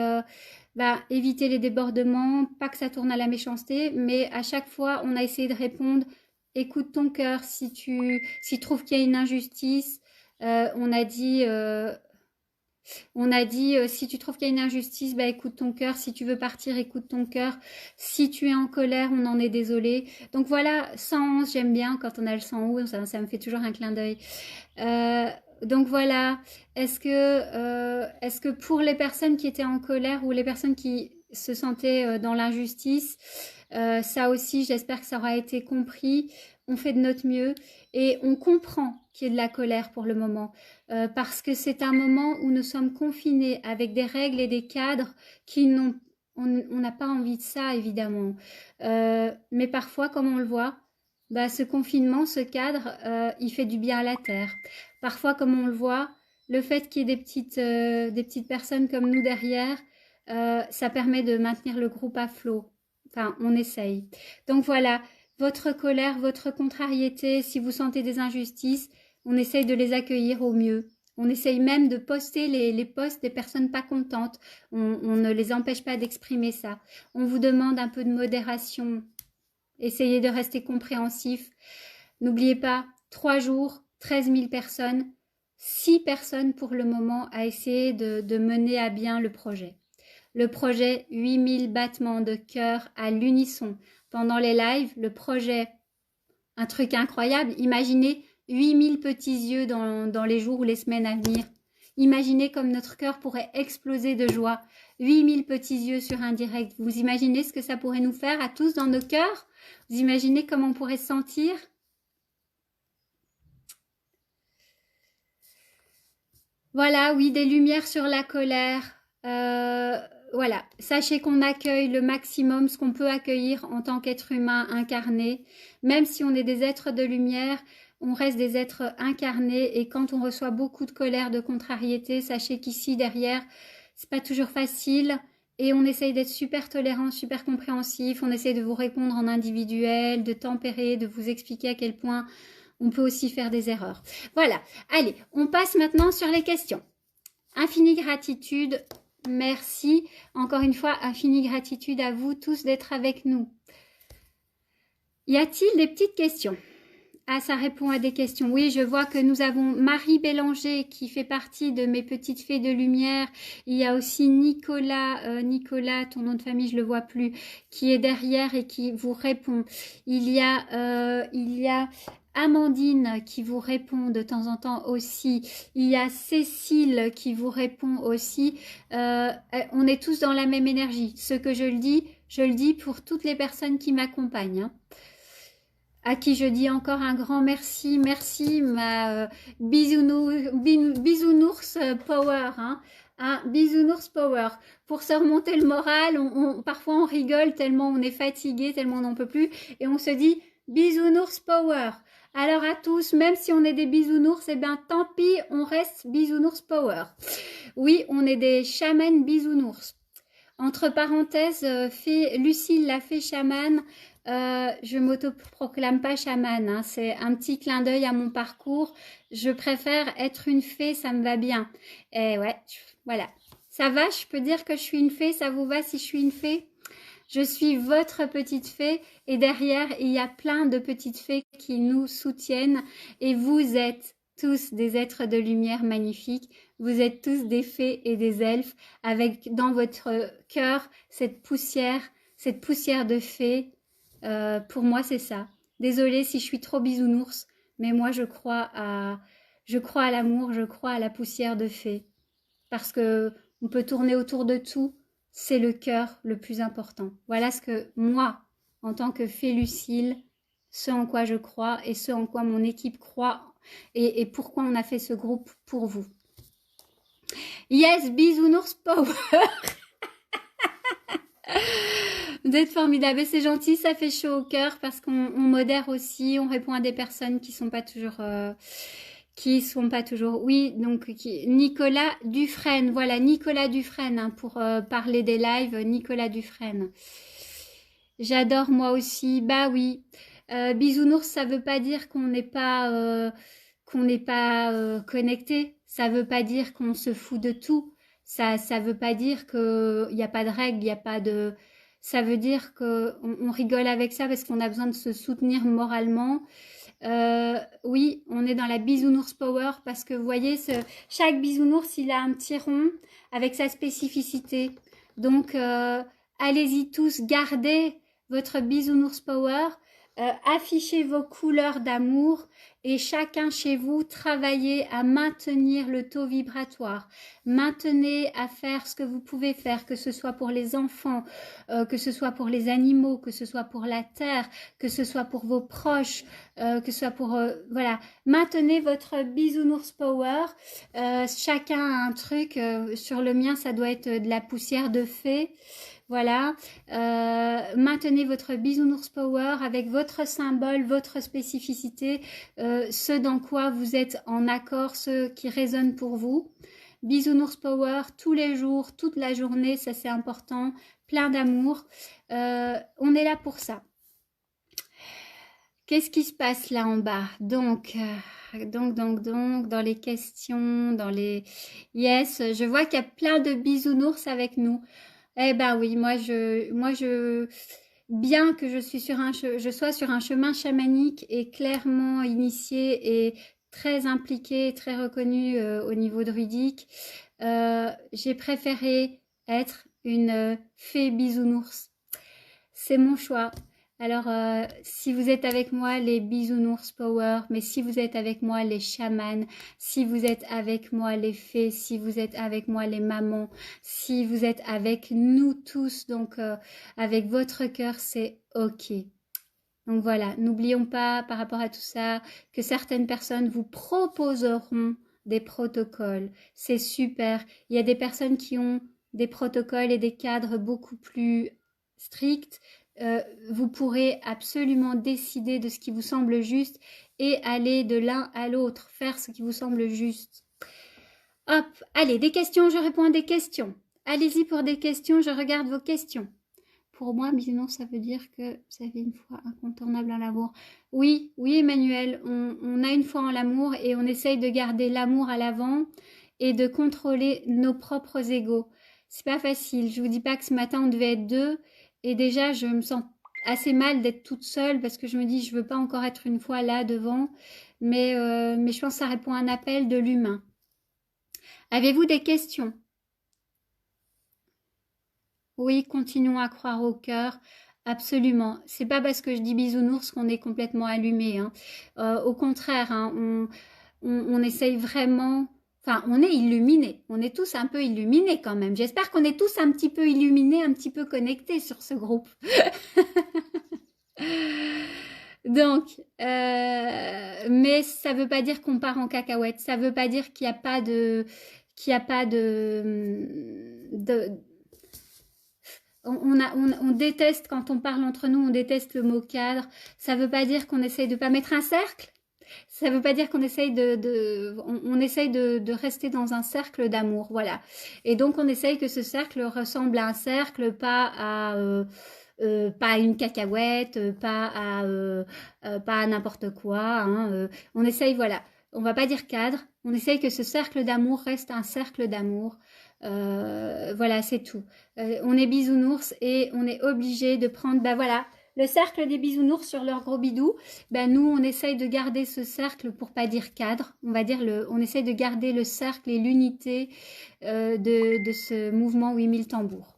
S1: bah, éviter les débordements, pas que ça tourne à la méchanceté, mais à chaque fois on a essayé de répondre, écoute ton cœur si tu trouves qu'il y a une injustice, on a dit si tu trouves qu'il y a une injustice, bah écoute ton cœur. Si tu veux partir, écoute ton cœur. Si tu es en colère, on en est désolé. Donc voilà, 111, j'aime bien quand on a le 111, ça me fait toujours un clin d'œil. Donc voilà, est-ce que pour les personnes qui étaient en colère ou les personnes qui se sentaient dans l'injustice, ça aussi, j'espère que ça aura été compris. On fait de notre mieux et on comprend qu'il y ait de la colère pour le moment. Parce que c'est un moment où nous sommes confinés avec des règles et des cadres qui n'ont, on n'a pas envie de ça évidemment. Mais parfois, comme on le voit, bah, ce confinement, ce cadre, il fait du bien à la terre. Parfois, comme on le voit, le fait qu'il y ait des petites personnes comme nous derrière, ça permet de maintenir le groupe à flot. Enfin, on essaye. Donc voilà, votre colère, votre contrariété, si vous sentez des injustices, on essaye de les accueillir au mieux. On essaye même de poster les posts des personnes pas contentes. On ne les empêche pas d'exprimer ça. On vous demande un peu de modération. Essayez de rester compréhensif. N'oubliez pas, 3 jours, 13 000 personnes, 6 personnes pour le moment à essayer de mener à bien le projet. Le projet, 8 000 battements de cœur à l'unisson. Pendant les lives, le projet, un truc incroyable. Imaginez 8000 petits yeux dans les jours ou les semaines à venir. Imaginez comme notre cœur pourrait exploser de joie. 8000 petits yeux sur un direct. Vous imaginez ce que ça pourrait nous faire à tous dans nos cœurs? Vous imaginez comment on pourrait se sentir? Voilà, oui, des lumières sur la colère. Voilà, sachez qu'on accueille le maximum ce qu'on peut accueillir en tant qu'être humain incarné. Même si on est des êtres de lumière, on reste des êtres incarnés et quand on reçoit beaucoup de colère, de contrariété, sachez qu'ici derrière, c'est pas toujours facile et on essaye d'être super tolérant, super compréhensif, on essaye de vous répondre en individuel, de tempérer, de vous expliquer à quel point on peut aussi faire des erreurs. Voilà, allez, on passe maintenant sur les questions. Infinie gratitude, merci. Encore une fois, infinie gratitude à vous tous d'être avec nous. Y a-t-il des petites questions? Ah, ça répond à des questions. Oui, je vois que nous avons Marie Bélanger qui fait partie de mes petites fées de lumière. Il y a aussi Nicolas, Nicolas, ton nom de famille, je le vois plus, qui est derrière et qui vous répond. Il y a Amandine qui vous répond de temps en temps aussi. Il y a Cécile qui vous répond aussi. On est tous dans la même énergie. Ce que je le dis pour toutes les personnes qui m'accompagnent. Hein. À qui je dis encore un grand merci. Merci ma bisounours power. Hein. Un bisounours power. Pour se remonter le moral, parfois on rigole tellement on est fatigué, tellement on n'en peut plus. Et on se dit bisounours power. Alors à tous, même si on est des bisounours, eh bien tant pis, on reste bisounours power. Oui, on est des chamans bisounours. Entre parenthèses, Lucille la fée chamane, je m'autoproclame pas chamane, hein, c'est un petit clin d'œil à mon parcours. Je préfère être une fée, ça me va bien. Et ouais, voilà. Ça va, je peux dire que je suis une fée, ça vous va si je suis une fée? Je suis votre petite fée et derrière, il y a plein de petites fées qui nous soutiennent et vous êtes tous des êtres de lumière magnifiques. Vous êtes tous des fées et des elfes avec dans votre cœur cette poussière de fée. Pour moi, c'est ça. Désolée si je suis trop bisounours, mais moi, je crois à l'amour, je crois à la poussière de fée. Parce que on peut tourner autour de tout. C'est le cœur le plus important. Voilà ce que moi, en tant que fée Lucille, ce en quoi je crois et ce en quoi mon équipe croit et pourquoi on a fait ce groupe pour vous. Yes, bisounours power. Vous êtes formidables, c'est gentil, ça fait chaud au cœur parce qu'on modère aussi, on répond à des personnes qui sont pas toujours... Oui, donc Nicolas Dufresne, voilà, Nicolas Dufresne, hein, pour parler des lives, Nicolas Dufresne. J'adore moi aussi, bah oui. Bisounours, ça veut pas dire qu'on n'est pas connecté, ça veut pas dire qu'on se fout de tout, ça veut pas dire qu'il n'y a pas de règles, il n'y a pas de... Ça veut dire qu'on rigole avec ça parce qu'on a besoin de se soutenir moralement. Oui, on est dans la bisounours power parce que vous voyez, chaque bisounours, il a un petit rond avec sa spécificité. Donc, allez-y tous, gardez votre bisounours power, affichez vos couleurs d'amour et chacun chez vous, travaillez à maintenir le taux vibratoire. Maintenez à faire ce que vous pouvez faire, que ce soit pour les enfants, que ce soit pour les animaux, que ce soit pour la terre, que ce soit pour vos proches, que ce soit pour... voilà, maintenez votre bisounours power. Chacun a un truc. Sur le mien, ça doit être de la poussière de fée. Voilà, maintenez votre bisounours power avec votre symbole, votre spécificité, ce dans quoi vous êtes en accord, ce qui résonne pour vous. Bisounours power tous les jours, toute la journée, ça c'est important, plein d'amour. On est là pour ça. Qu'est-ce qui se passe là en bas? Donc, dans les questions, dans les... Yes, je vois qu'il y a plein de bisounours avec nous. Eh ben oui, bien que je sois sur un chemin chamanique et clairement initiée et très impliquée, très reconnue au niveau druidique, j'ai préféré être une fée bisounours. C'est mon choix. Alors, si vous êtes avec moi, les bisounours power, mais si vous êtes avec moi, les chamans, si vous êtes avec moi, les fées, si vous êtes avec moi, les mamans, si vous êtes avec nous tous, donc avec votre cœur, c'est OK. Donc voilà, n'oublions pas par rapport à tout ça que certaines personnes vous proposeront des protocoles. C'est super. Il y a des personnes qui ont des protocoles et des cadres beaucoup plus stricts. Vous pourrez absolument décider de ce qui vous semble juste et aller de l'un à l'autre, faire ce qui vous semble juste. Hop, allez, des questions, je réponds à des questions. Allez-y pour des questions, je regarde vos questions. Pour moi, bisounours, ça veut dire que vous avez une foi incontournable en l'amour. Oui, Emmanuel, on a une foi en l'amour et on essaye de garder l'amour à l'avant et de contrôler nos propres égos. C'est pas facile. Je vous dis pas que ce matin on devait être 2 et déjà je me sens assez mal d'être toute seule parce que je me dis je veux pas encore être une fois là devant, mais je pense que ça répond à un appel de l'humain. Avez-vous des questions? Oui, continuons à croire au cœur. Absolument. C'est pas parce que je dis bisounours qu'on est complètement allumé. Hein. Au contraire, hein, on essaye vraiment... Enfin, on est illuminés. On est tous un peu illuminés quand même. J'espère qu'on est tous un petit peu illuminés, un petit peu connectés sur ce groupe. Donc, mais ça veut pas dire qu'on part en cacahuète. Ça veut pas dire qu'il n'y a pas de... On déteste quand on parle entre nous, on déteste le mot cadre. Ça veut pas dire qu'on essaye de pas mettre un cercle. Ça veut pas dire qu'on essaye on essaye de rester dans un cercle d'amour, voilà. Et donc on essaye que ce cercle ressemble à un cercle, pas à une cacahuète, pas à n'importe quoi. Hein, on essaye, voilà. On va pas dire cadre. On essaye que ce cercle d'amour reste un cercle d'amour. Voilà, c'est tout. On est bisounours et on est obligé de prendre, bah voilà, le cercle des bisounours sur leur gros bidou. Ben nous, on essaye de garder ce cercle pour pas dire cadre. On va dire on essaye de garder le cercle et l'unité de ce mouvement 8000 tambours.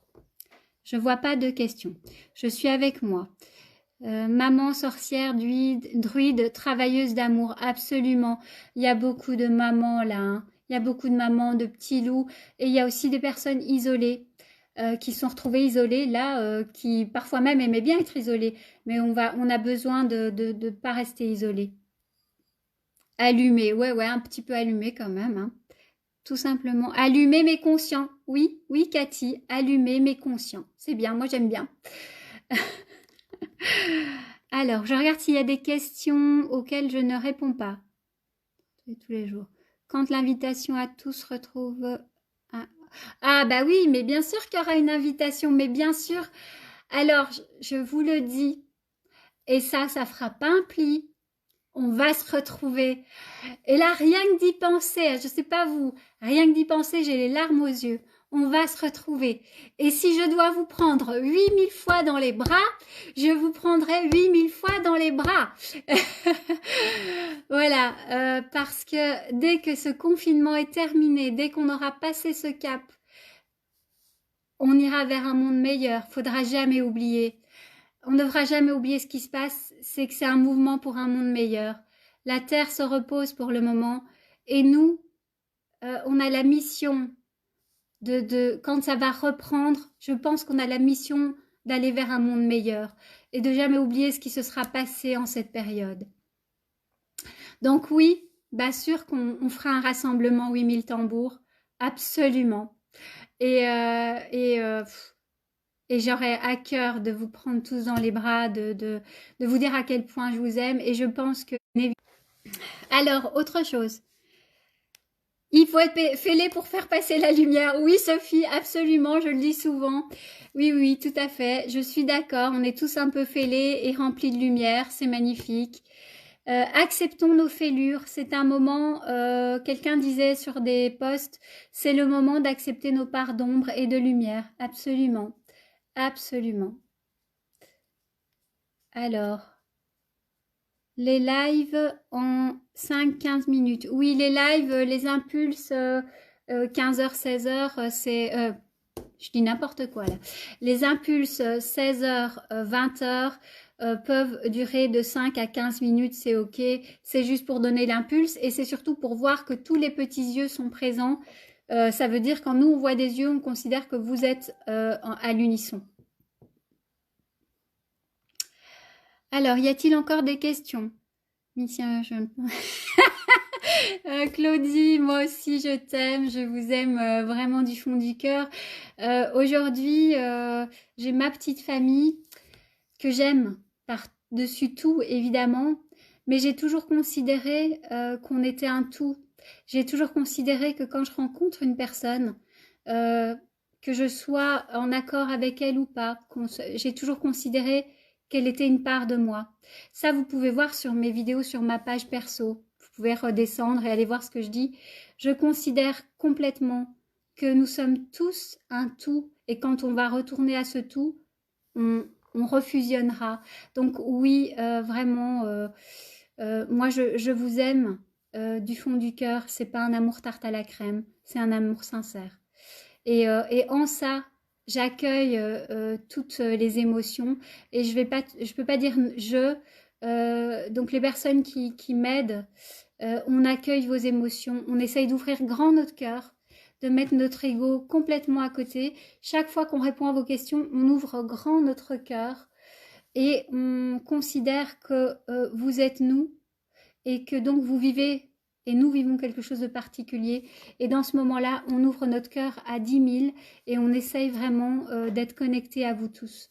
S1: Je vois pas de questions. Je suis avec moi. Maman, sorcière, druide, travailleuse d'amour, absolument. Il y a beaucoup de mamans là. Hein. Il y a beaucoup de mamans, de petits loups. Et il y a aussi des personnes isolées qui sont retrouvées isolées là, qui parfois même aimaient bien être isolées. Mais on a besoin de pas rester isolées. Allumé, ouais, ouais, un petit peu allumé quand même, hein. Tout simplement. Allumer mais conscient. Oui, oui, Cathy, allumer mais conscient. C'est bien, moi j'aime bien. Alors, je regarde s'il y a des questions auxquelles je ne réponds pas. Tous les jours. Quand l'invitation à tous se retrouve... Ah, ah, bah oui, mais bien sûr qu'il y aura une invitation, mais bien sûr. Alors, je vous le dis, et ça fera pas un pli. On va se retrouver. Et là, rien que d'y penser, je sais pas vous, rien que d'y penser, j'ai les larmes aux yeux. On va se retrouver. Et si je dois vous prendre 8000 fois dans les bras, je vous prendrai 8000 fois dans les bras. Voilà, parce que dès que ce confinement est terminé, dès qu'on aura passé ce cap, on ira vers un monde meilleur. Faudra jamais oublier. On ne devra jamais oublier ce qui se passe, c'est que c'est un mouvement pour un monde meilleur. La Terre se repose pour le moment et nous, on a la mission quand ça va reprendre, je pense qu'on a la mission d'aller vers un monde meilleur et de jamais oublier ce qui se sera passé en cette période. Donc oui, bien sûr qu'on fera un rassemblement 8000 tambours, absolument. Et, euh, et, euh, et j'aurai à cœur de vous prendre tous dans les bras, de vous dire à quel point je vous aime. Et je pense que... Alors, autre chose. Il faut être fêlé pour faire passer la lumière. Oui, Sophie, absolument, je le dis souvent. Oui, oui, tout à fait. Je suis d'accord. On est tous un peu fêlés et remplis de lumière. C'est magnifique. Acceptons nos fêlures. C'est un moment, quelqu'un disait sur des posts, c'est le moment d'accepter nos parts d'ombre et de lumière. Absolument. Absolument. Alors, les lives en 5-15 minutes. Oui, les lives, les impulses, 15h, 16h, c'est... je dis n'importe quoi là. Les impulses 16h, 20h peuvent durer de 5 à 15 minutes, c'est ok. C'est juste pour donner l'impulse et c'est surtout pour voir que tous les petits yeux sont présents. Ça veut dire quand nous on voit des yeux, on considère que vous êtes à l'unisson. Alors, y a-t-il encore des questions? Claudie, moi aussi je t'aime, je vous aime vraiment du fond du cœur. Aujourd'hui, j'ai ma petite famille que j'aime par-dessus tout, évidemment, mais j'ai toujours considéré qu'on était un tout. J'ai toujours considéré que quand je rencontre une personne, euh, que je sois en accord avec elle ou pas, j'ai toujours considéré qu'elle était une part de moi. Ça, vous pouvez voir sur mes vidéos sur ma page perso. Vous pouvez redescendre et aller voir ce que je dis. Je considère complètement que nous sommes tous un tout et quand on va retourner à ce tout, on refusionnera. Donc oui, vraiment, moi je vous aime du fond du cœur. C'est pas un amour tarte à la crème, c'est un amour sincère. Et en ça, j'accueille toutes les émotions et je peux pas dire donc les personnes qui m'aident, on accueille vos émotions, on essaye d'ouvrir grand notre cœur, de mettre notre ego complètement à côté. Chaque fois qu'on répond à vos questions, on ouvre grand notre cœur et on considère que vous êtes nous et que donc vous vivez et nous vivons quelque chose de particulier. Et dans ce moment-là, on ouvre notre cœur à 10 000 et on essaye vraiment d'être connecté à vous tous.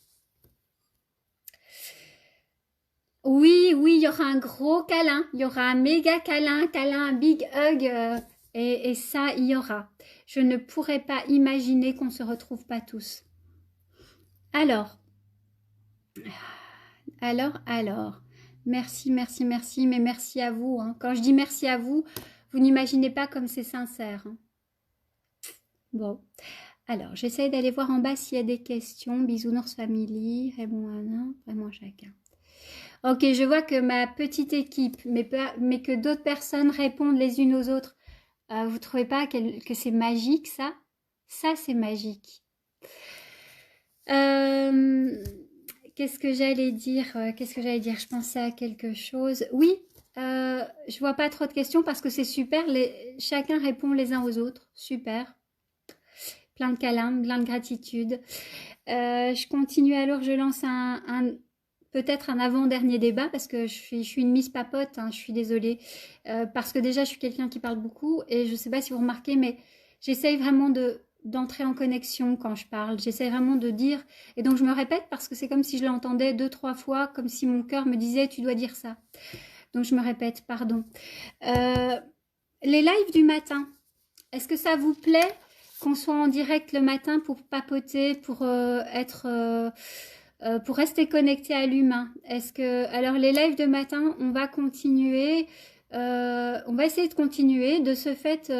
S1: Oui, oui, il y aura un gros câlin, il y aura un méga câlin, un big hug, et ça, il y aura. Je ne pourrais pas imaginer qu'on ne se retrouve pas tous. Alors, merci, merci, merci, mais merci à vous. Hein. Quand je dis merci à vous, vous n'imaginez pas comme c'est sincère. Hein. Bon, alors, j'essaye d'aller voir en bas s'il y a des questions. Bisounours Family, Raymond Alain, vraiment chacun. Ok, je vois que ma petite équipe, mais que d'autres personnes répondent les unes aux autres. Vous trouvez pas que c'est magique, ça? Ça, c'est magique. Qu'est-ce que j'allais dire? Je pensais à quelque chose. Oui, je vois pas trop de questions parce que c'est super. Chacun répond les uns aux autres. Super. Plein de câlins, plein de gratitude. Je continue alors, je lance un peut-être un avant-dernier débat, parce que je suis une Miss Papote, hein, je suis désolée, parce que déjà je suis quelqu'un qui parle beaucoup, et je ne sais pas si vous remarquez, mais j'essaye vraiment d'entrer en connexion quand je parle, j'essaye vraiment de dire, et donc je me répète parce que c'est comme si je l'entendais 2, 3 fois, comme si mon cœur me disait tu dois dire ça. Donc je me répète, pardon. Les lives du matin, est-ce que ça vous plaît qu'on soit en direct le matin pour papoter, pour rester connecté à l'humain? Alors les lives de matin, on va continuer, on va essayer de continuer. De ce fait,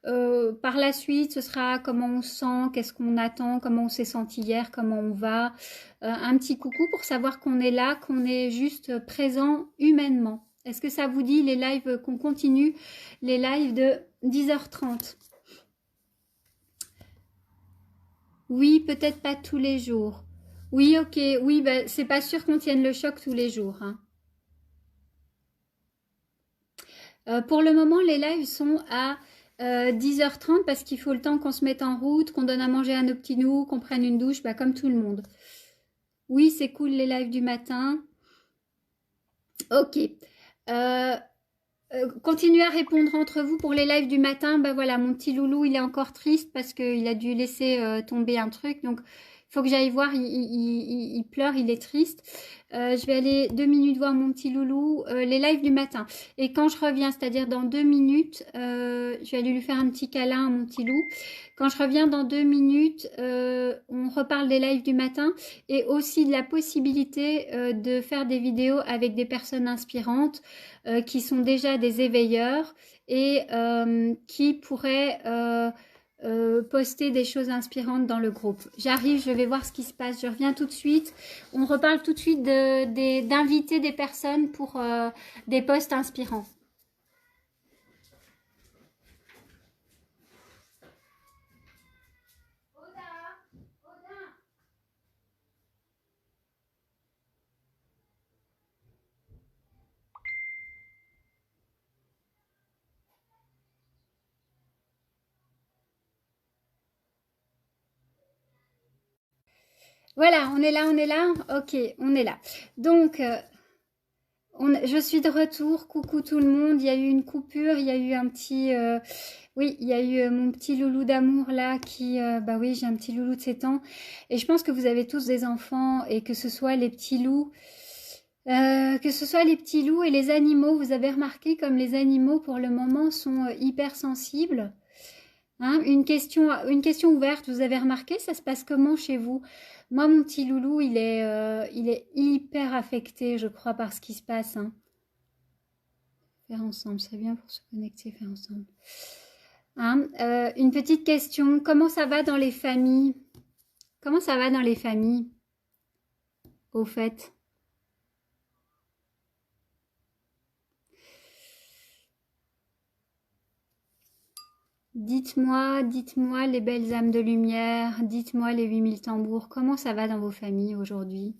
S1: par la suite, ce sera comment on se sent, qu'est-ce qu'on attend, comment on s'est senti hier, comment on va. Un petit coucou pour savoir qu'on est là, qu'on est juste présent humainement. Est-ce que ça vous dit les lives, qu'on continue les lives de 10h30? Oui, peut-être pas tous les jours. Oui, ok, oui, bah, c'est pas sûr qu'on tienne le choc tous les jours, hein. Pour le moment, les lives sont à 10h30 parce qu'il faut le temps qu'on se mette en route, qu'on donne à manger à nos petits nous, qu'on prenne une douche, bah, comme tout le monde. Oui, c'est cool les lives du matin. Ok. Euh, continuez à répondre entre vous pour les lives du matin. Bah voilà, mon petit loulou, il est encore triste parce qu'il a dû laisser tomber un truc. Donc, il faut que j'aille voir. Il pleure, il est triste. Je vais aller 2 minutes voir mon petit loulou. Les lives du matin. Et quand je reviens, c'est-à-dire dans 2 minutes, je vais aller lui faire un petit câlin à mon petit loup. Quand je reviens dans 2 minutes, on reparle des lives du matin et aussi de la possibilité de faire des vidéos avec des personnes inspirantes qui sont déjà des éveilleurs et qui pourraient poster des choses inspirantes dans le groupe. J'arrive, je vais voir ce qui se passe, je reviens tout de suite. On reparle tout de suite d'inviter des personnes pour des posts inspirants. Voilà, on est là, on est là. Ok, on est là. Donc, je suis de retour. Coucou tout le monde. Il y a eu une coupure, il y a eu un petit... oui, il y a eu mon petit loulou d'amour là qui... bah oui, j'ai un petit loulou de 7 ans. Et je pense que vous avez tous des enfants et que ce soit les petits loups... que ce soit les petits loups et les animaux, vous avez remarqué comme les animaux pour le moment sont hypersensibles. Hein, une question ouverte, vous avez remarqué, ça se passe comment chez vous? Moi, mon petit loulou, il est hyper affecté, je crois, par ce qui se passe. Hein. Faire ensemble, c'est bien pour se connecter, faire ensemble. Hein, une petite question, comment ça va dans les familles? Comment ça va dans les familles, au fait? Dites-moi les belles âmes de lumière, dites-moi les 8000 tambours, comment ça va dans vos familles aujourd'hui?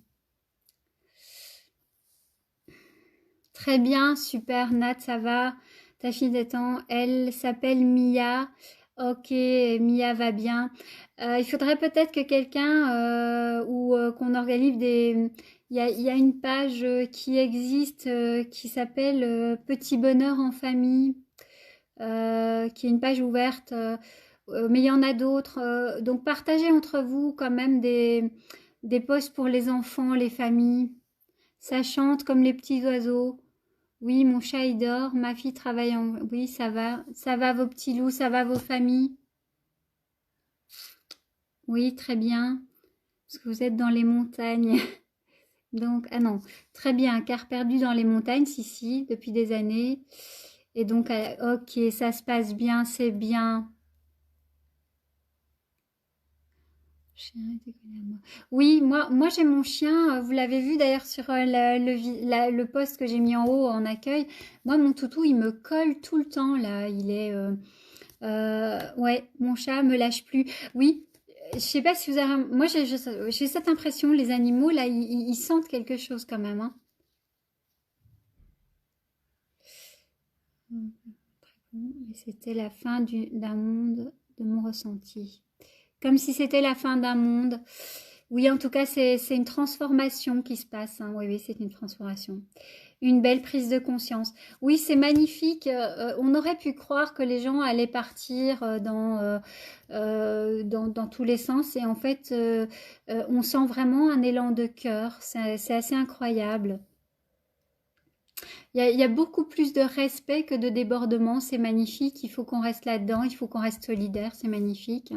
S1: Très bien, super, Nat, ça va. Ta fille d'étang, elle s'appelle Mia. Ok, Mia va bien. Il faudrait peut-être que quelqu'un ou qu'on organise des... il y a une page qui existe qui s'appelle Petit bonheur en famille, qui est une page ouverte. Mais il y en a d'autres. Donc partagez entre vous quand même des posts pour les enfants, les familles. Ça chante comme les petits oiseaux. Oui, mon chat il dort, ma fille travaille en... Oui, ça va vos petits loups, ça va vos familles. Oui, très bien, parce que vous êtes dans les montagnes. Donc, ah non, très bien, car perdu dans les montagnes, si, depuis des années. Et donc, ok, ça se passe bien, c'est bien. Chien était collé à moi. Oui, moi j'ai mon chien, vous l'avez vu d'ailleurs sur le post que j'ai mis en haut en accueil. Moi, mon toutou, il me colle tout le temps là. Ouais, mon chat me lâche plus. Oui, je sais pas si vous avez... Moi, j'ai cette impression, les animaux là, ils sentent quelque chose quand même. Hein. Et c'était la fin d'un monde, de mon ressenti. Comme si c'était la fin d'un monde. Oui, en tout cas, c'est une transformation qui se passe, hein. Oui, oui, c'est une transformation. Une belle prise de conscience. Oui, c'est magnifique. On aurait pu croire que les gens allaient partir dans tous les sens. Et en fait, on sent vraiment un élan de cœur. C'est assez incroyable. Il y a beaucoup plus de respect que de débordement. C'est magnifique. Il faut qu'on reste là-dedans. Il faut qu'on reste solidaire. C'est magnifique.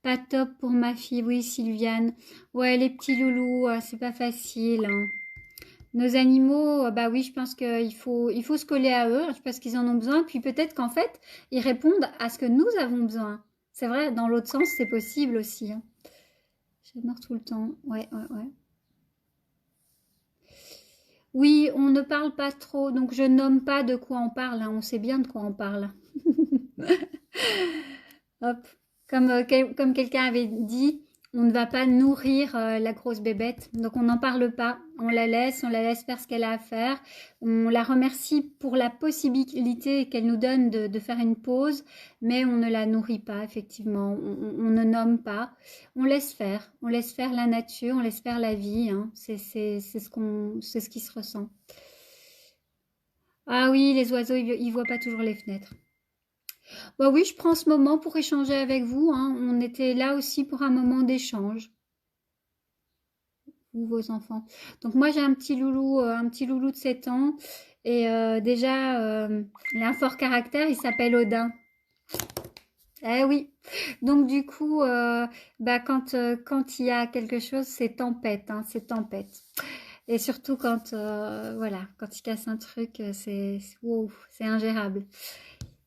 S1: Pas top pour ma fille, oui, Sylviane. Ouais, les petits loulous, c'est pas facile, hein. Nos animaux, bah oui, je pense qu'il faut se coller à eux, parce qu'ils en ont besoin. Puis peut-être qu'en fait, ils répondent à ce que nous avons besoin. C'est vrai, dans l'autre sens, c'est possible aussi, hein. J'adore tout le temps. Ouais, ouais, ouais. Oui, on ne parle pas trop, donc je nomme pas de quoi on parle, hein. On sait bien de quoi on parle. Hop. Comme quelqu'un avait dit, on ne va pas nourrir la grosse bébête. Donc on n'en parle pas. On la laisse faire ce qu'elle a à faire. On la remercie pour la possibilité qu'elle nous donne de faire une pause, mais on ne la nourrit pas, effectivement. On ne nomme pas. On laisse faire. On laisse faire la nature, on laisse faire la vie, hein. C'est ce qui se ressent. Ah oui, les oiseaux, ils voient pas toujours les fenêtres. Bah oui, je prends ce moment pour échanger avec vous, hein. On était là aussi pour un moment d'échange, vous, vos enfants. Donc moi, j'ai un petit loulou de 7 ans. Et déjà, il a un fort caractère, il s'appelle Odin. Eh oui. Donc du coup, bah, quand il y a quelque chose, c'est tempête, hein, c'est tempête. Et surtout quand, voilà, quand il casse un truc, wow, c'est ingérable.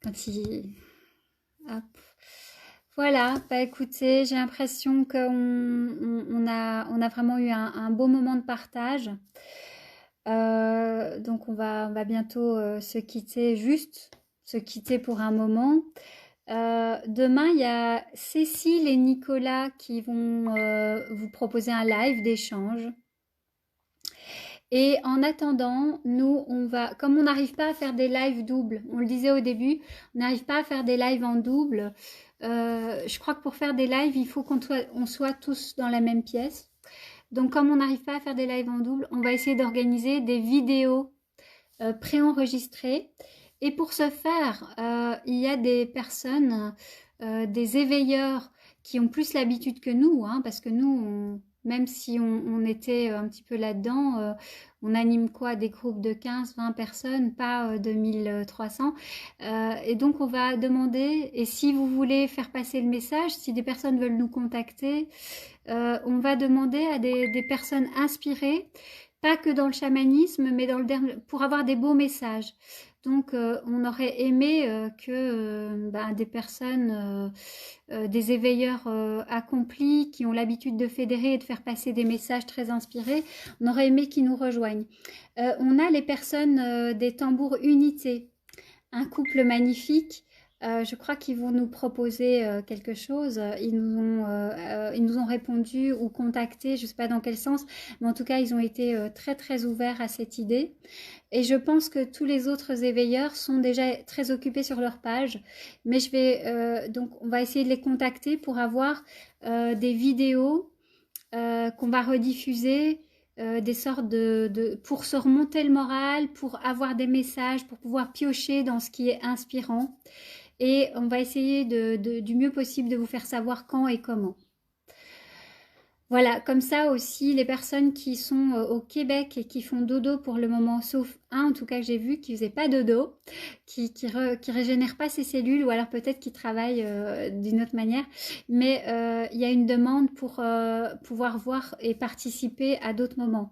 S1: Quand il... Hop. Voilà, bah écoutez, j'ai l'impression qu'on a vraiment eu un beau moment de partage. Donc on va bientôt se quitter, juste se quitter pour un moment. Demain, il y a Cécile et Nicolas qui vont vous proposer un live d'échange. Et en attendant, nous, comme on n'arrive pas à faire des lives doubles, on le disait au début, on n'arrive pas à faire des lives en double. Je crois que pour faire des lives, il faut on soit tous dans la même pièce. Donc, comme on n'arrive pas à faire des lives en double, on va essayer d'organiser des vidéos préenregistrées. Et pour ce faire, il y a des personnes, des éveilleurs qui ont plus l'habitude que nous, hein, parce que nous, même si on était un petit peu là-dedans, on anime quoi? Des groupes de 15, 20 personnes, pas de 1300. Et donc, on va demander, et si vous voulez faire passer le message, si des personnes veulent nous contacter, on va demander à des personnes inspirées, pas que dans le chamanisme, mais pour avoir des beaux messages. Donc, on aurait aimé que des personnes, des éveilleurs accomplis, qui ont l'habitude de fédérer et de faire passer des messages très inspirés, on aurait aimé qu'ils nous rejoignent. On a les personnes des tambours unités, un couple magnifique. Je crois qu'ils vont nous proposer quelque chose. Ils nous ont répondu ou contacté, je ne sais pas dans quel sens, mais en tout cas, ils ont été très très ouverts à cette idée. Et je pense que tous les autres éveilleurs sont déjà très occupés sur leur page. Mais donc on va essayer de les contacter pour avoir des vidéos qu'on va rediffuser, des sortes pour se remonter le moral, pour avoir des messages, pour pouvoir piocher dans ce qui est inspirant. Et on va essayer du mieux possible de vous faire savoir quand et comment. Voilà, comme ça aussi, les personnes qui sont au Québec et qui font dodo pour le moment, sauf un en tout cas que j'ai vu qui faisait pas dodo, qui régénère pas ses cellules, ou alors peut-être qui travaille d'une autre manière, mais il y a une demande pour pouvoir voir et participer à d'autres moments.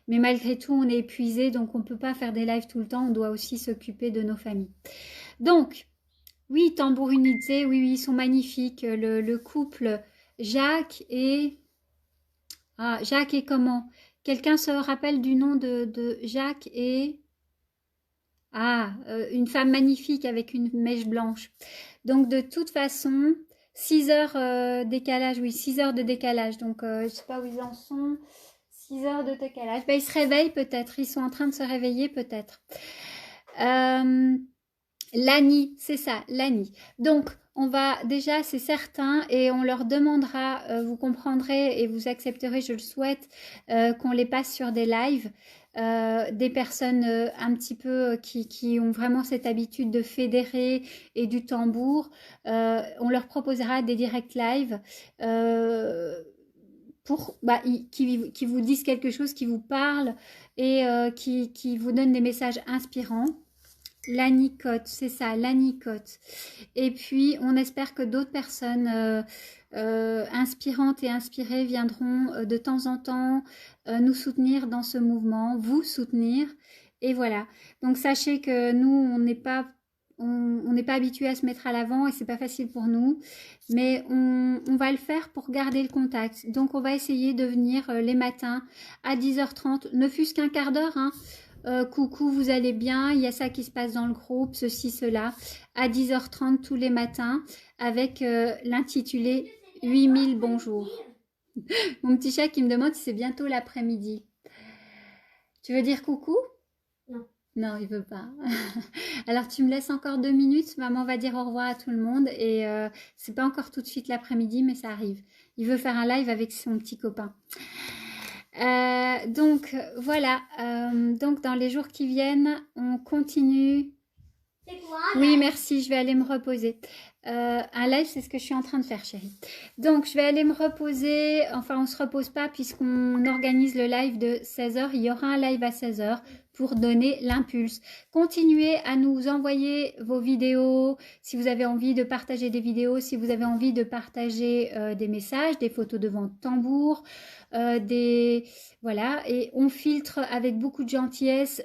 S1: Mais malgré tout, on est épuisé, donc on ne peut pas faire des lives tout le temps, on doit aussi s'occuper de nos familles. Donc, oui, Tambour Unité, oui, ils sont magnifiques. Le couple Jacques et... Ah, Jacques et comment? Quelqu'un se rappelle du nom de Jacques et... Ah, une femme magnifique avec une mèche blanche. Donc de toute façon, 6 heures décalage, oui, 6 heures de décalage. Donc je ne sais pas où ils en sont. 6 heures de décalage. Ben, ils se réveillent peut-être, ils sont en train de se réveiller peut-être. Lani, c'est ça, Lani. Donc, on va déjà, c'est certain, et on leur demandera, vous comprendrez et vous accepterez, je le souhaite, qu'on les passe sur des lives. Des personnes un petit peu qui ont vraiment cette habitude de fédérer et du tambour. On leur proposera des direct live pour qui vous disent quelque chose, qui vous parle et qui vous donnent des messages inspirants. L'anicote, c'est ça, l'anicote. Et puis, on espère que d'autres personnes inspirantes et inspirées viendront de temps en temps nous soutenir dans ce mouvement, vous soutenir. Et voilà. Donc, sachez que nous, on n'est pas habitué à se mettre à l'avant et c'est pas facile pour nous, mais on va le faire pour garder le contact. Donc, on va essayer de venir les matins à 10h30, ne fût-ce qu'un quart d'heure, hein. Coucou, vous allez bien? Il y a ça qui se passe dans le groupe, ceci, cela, à 10h30 tous les matins, avec l'intitulé 8000 bonjours. Mon petit chat qui me demande si c'est bientôt l'après-midi. Tu veux dire coucou?
S2: Non.
S1: Non, il veut pas. Alors, tu me laisses encore 2 minutes. Maman va dire au revoir à tout le monde. Et c'est pas encore tout de suite l'après-midi, mais ça arrive. Il veut faire un live avec son petit copain. Donc voilà, donc dans les jours qui viennent, on continue.
S2: C'est quoi?
S1: Oui, merci, je vais aller me reposer. Un live, c'est ce que je suis en train de faire, chérie. Donc, je vais aller me reposer. Enfin, on se repose pas puisqu'on organise le live de 16h. Il y aura un live à 16h pour donner l'impulse. Continuez à nous envoyer vos vidéos. Si vous avez envie de partager des vidéos, si vous avez envie de partager des messages, des photos de vente tambour, voilà, et on filtre avec beaucoup de gentillesse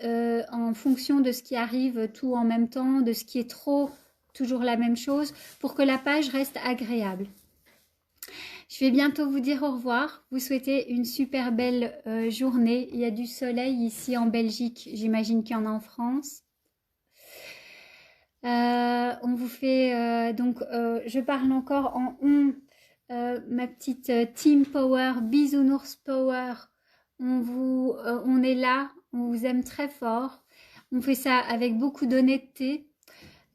S1: en fonction de ce qui arrive, tout en même temps, de ce qui est trop, toujours la même chose, pour que la page reste agréable. Je vais bientôt vous dire au revoir, vous souhaitez une super belle journée. Il y a du soleil ici en Belgique, j'imagine qu'il y en a en France. On vous fait je parle encore en on. Ma petite team power, bisounours power, on est là, on vous aime très fort. On fait ça avec beaucoup d'honnêteté,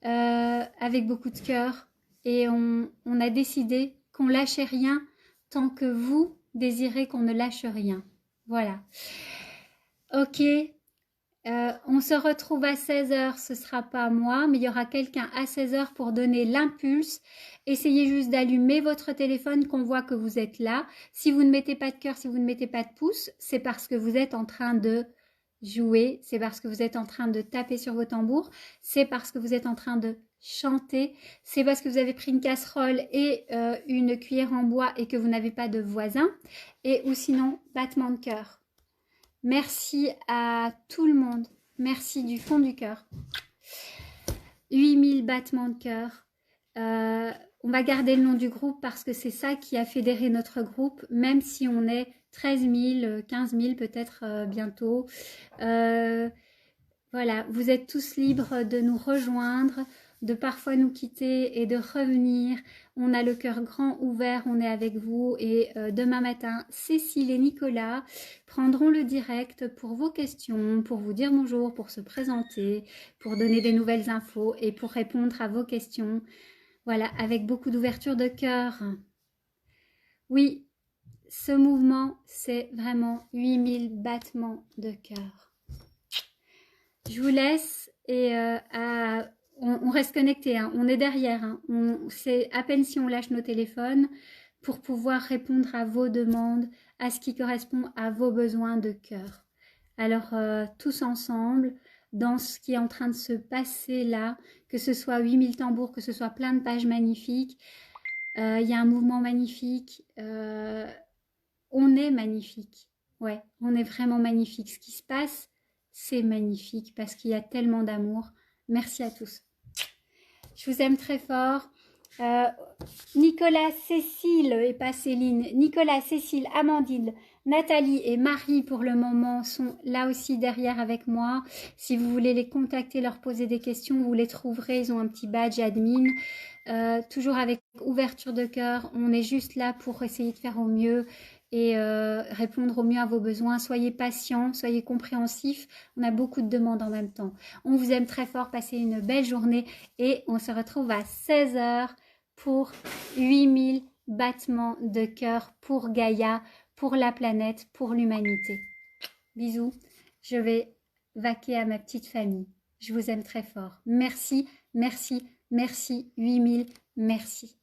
S1: avec beaucoup de cœur. Et on a décidé qu'on lâchait rien tant que vous désirez qu'on ne lâche rien. Voilà. Ok. On se retrouve à 16h, ce ne sera pas moi, mais il y aura quelqu'un à 16h pour donner l'impulse. Essayez juste d'allumer votre téléphone, qu'on voit que vous êtes là. Si vous ne mettez pas de cœur, si vous ne mettez pas de pouce, c'est parce que vous êtes en train de jouer, c'est parce que vous êtes en train de taper sur vos tambours, c'est parce que vous êtes en train de chanter, c'est parce que vous avez pris une casserole et une cuillère en bois et que vous n'avez pas de voisin, ou sinon, battement de cœur. Merci à tout le monde. Merci du fond du cœur. 8000 battements de cœur. On va garder le nom du groupe parce que c'est ça qui a fédéré notre groupe, même si on est 13 000, 15 000 peut-être bientôt. Voilà, vous êtes tous libres de nous rejoindre, de parfois nous quitter et de revenir. On a le cœur grand ouvert, on est avec vous et demain matin, Cécile et Nicolas prendront le direct pour vos questions, pour vous dire bonjour, pour se présenter, pour donner des nouvelles infos et pour répondre à vos questions. Voilà, avec beaucoup d'ouverture de cœur. Oui, ce mouvement, c'est vraiment 8000 battements de cœur. Je vous laisse et on reste connecté, hein. On est derrière. Hein. C'est à peine si on lâche nos téléphones pour pouvoir répondre à vos demandes, à ce qui correspond à vos besoins de cœur. Alors, tous ensemble, dans ce qui est en train de se passer là, que ce soit 8000 tambours, que ce soit plein de pages magnifiques, il y a un mouvement magnifique. On est magnifique. Ouais, on est vraiment magnifique. Ce qui se passe, c'est magnifique parce qu'il y a tellement d'amour. Merci à tous. Je vous aime très fort. Nicolas, Cécile et pas Céline. Nicolas, Cécile, Amandine, Nathalie et Marie pour le moment sont là aussi derrière avec moi. Si vous voulez les contacter, leur poser des questions, vous les trouverez. Ils ont un petit badge admin. toujours avec ouverture de cœur. On est juste là pour essayer de faire au mieux et répondre au mieux à vos besoins. Soyez patients, soyez compréhensifs. On a beaucoup de demandes en même temps. On vous aime très fort. Passez une belle journée et on se retrouve à 16 heures pour 8000 battements de cœur pour Gaïa, pour la planète, pour l'humanité. Bisous. Je vais vaquer à ma petite famille. Je vous aime très fort. Merci, merci, merci. 8000, merci.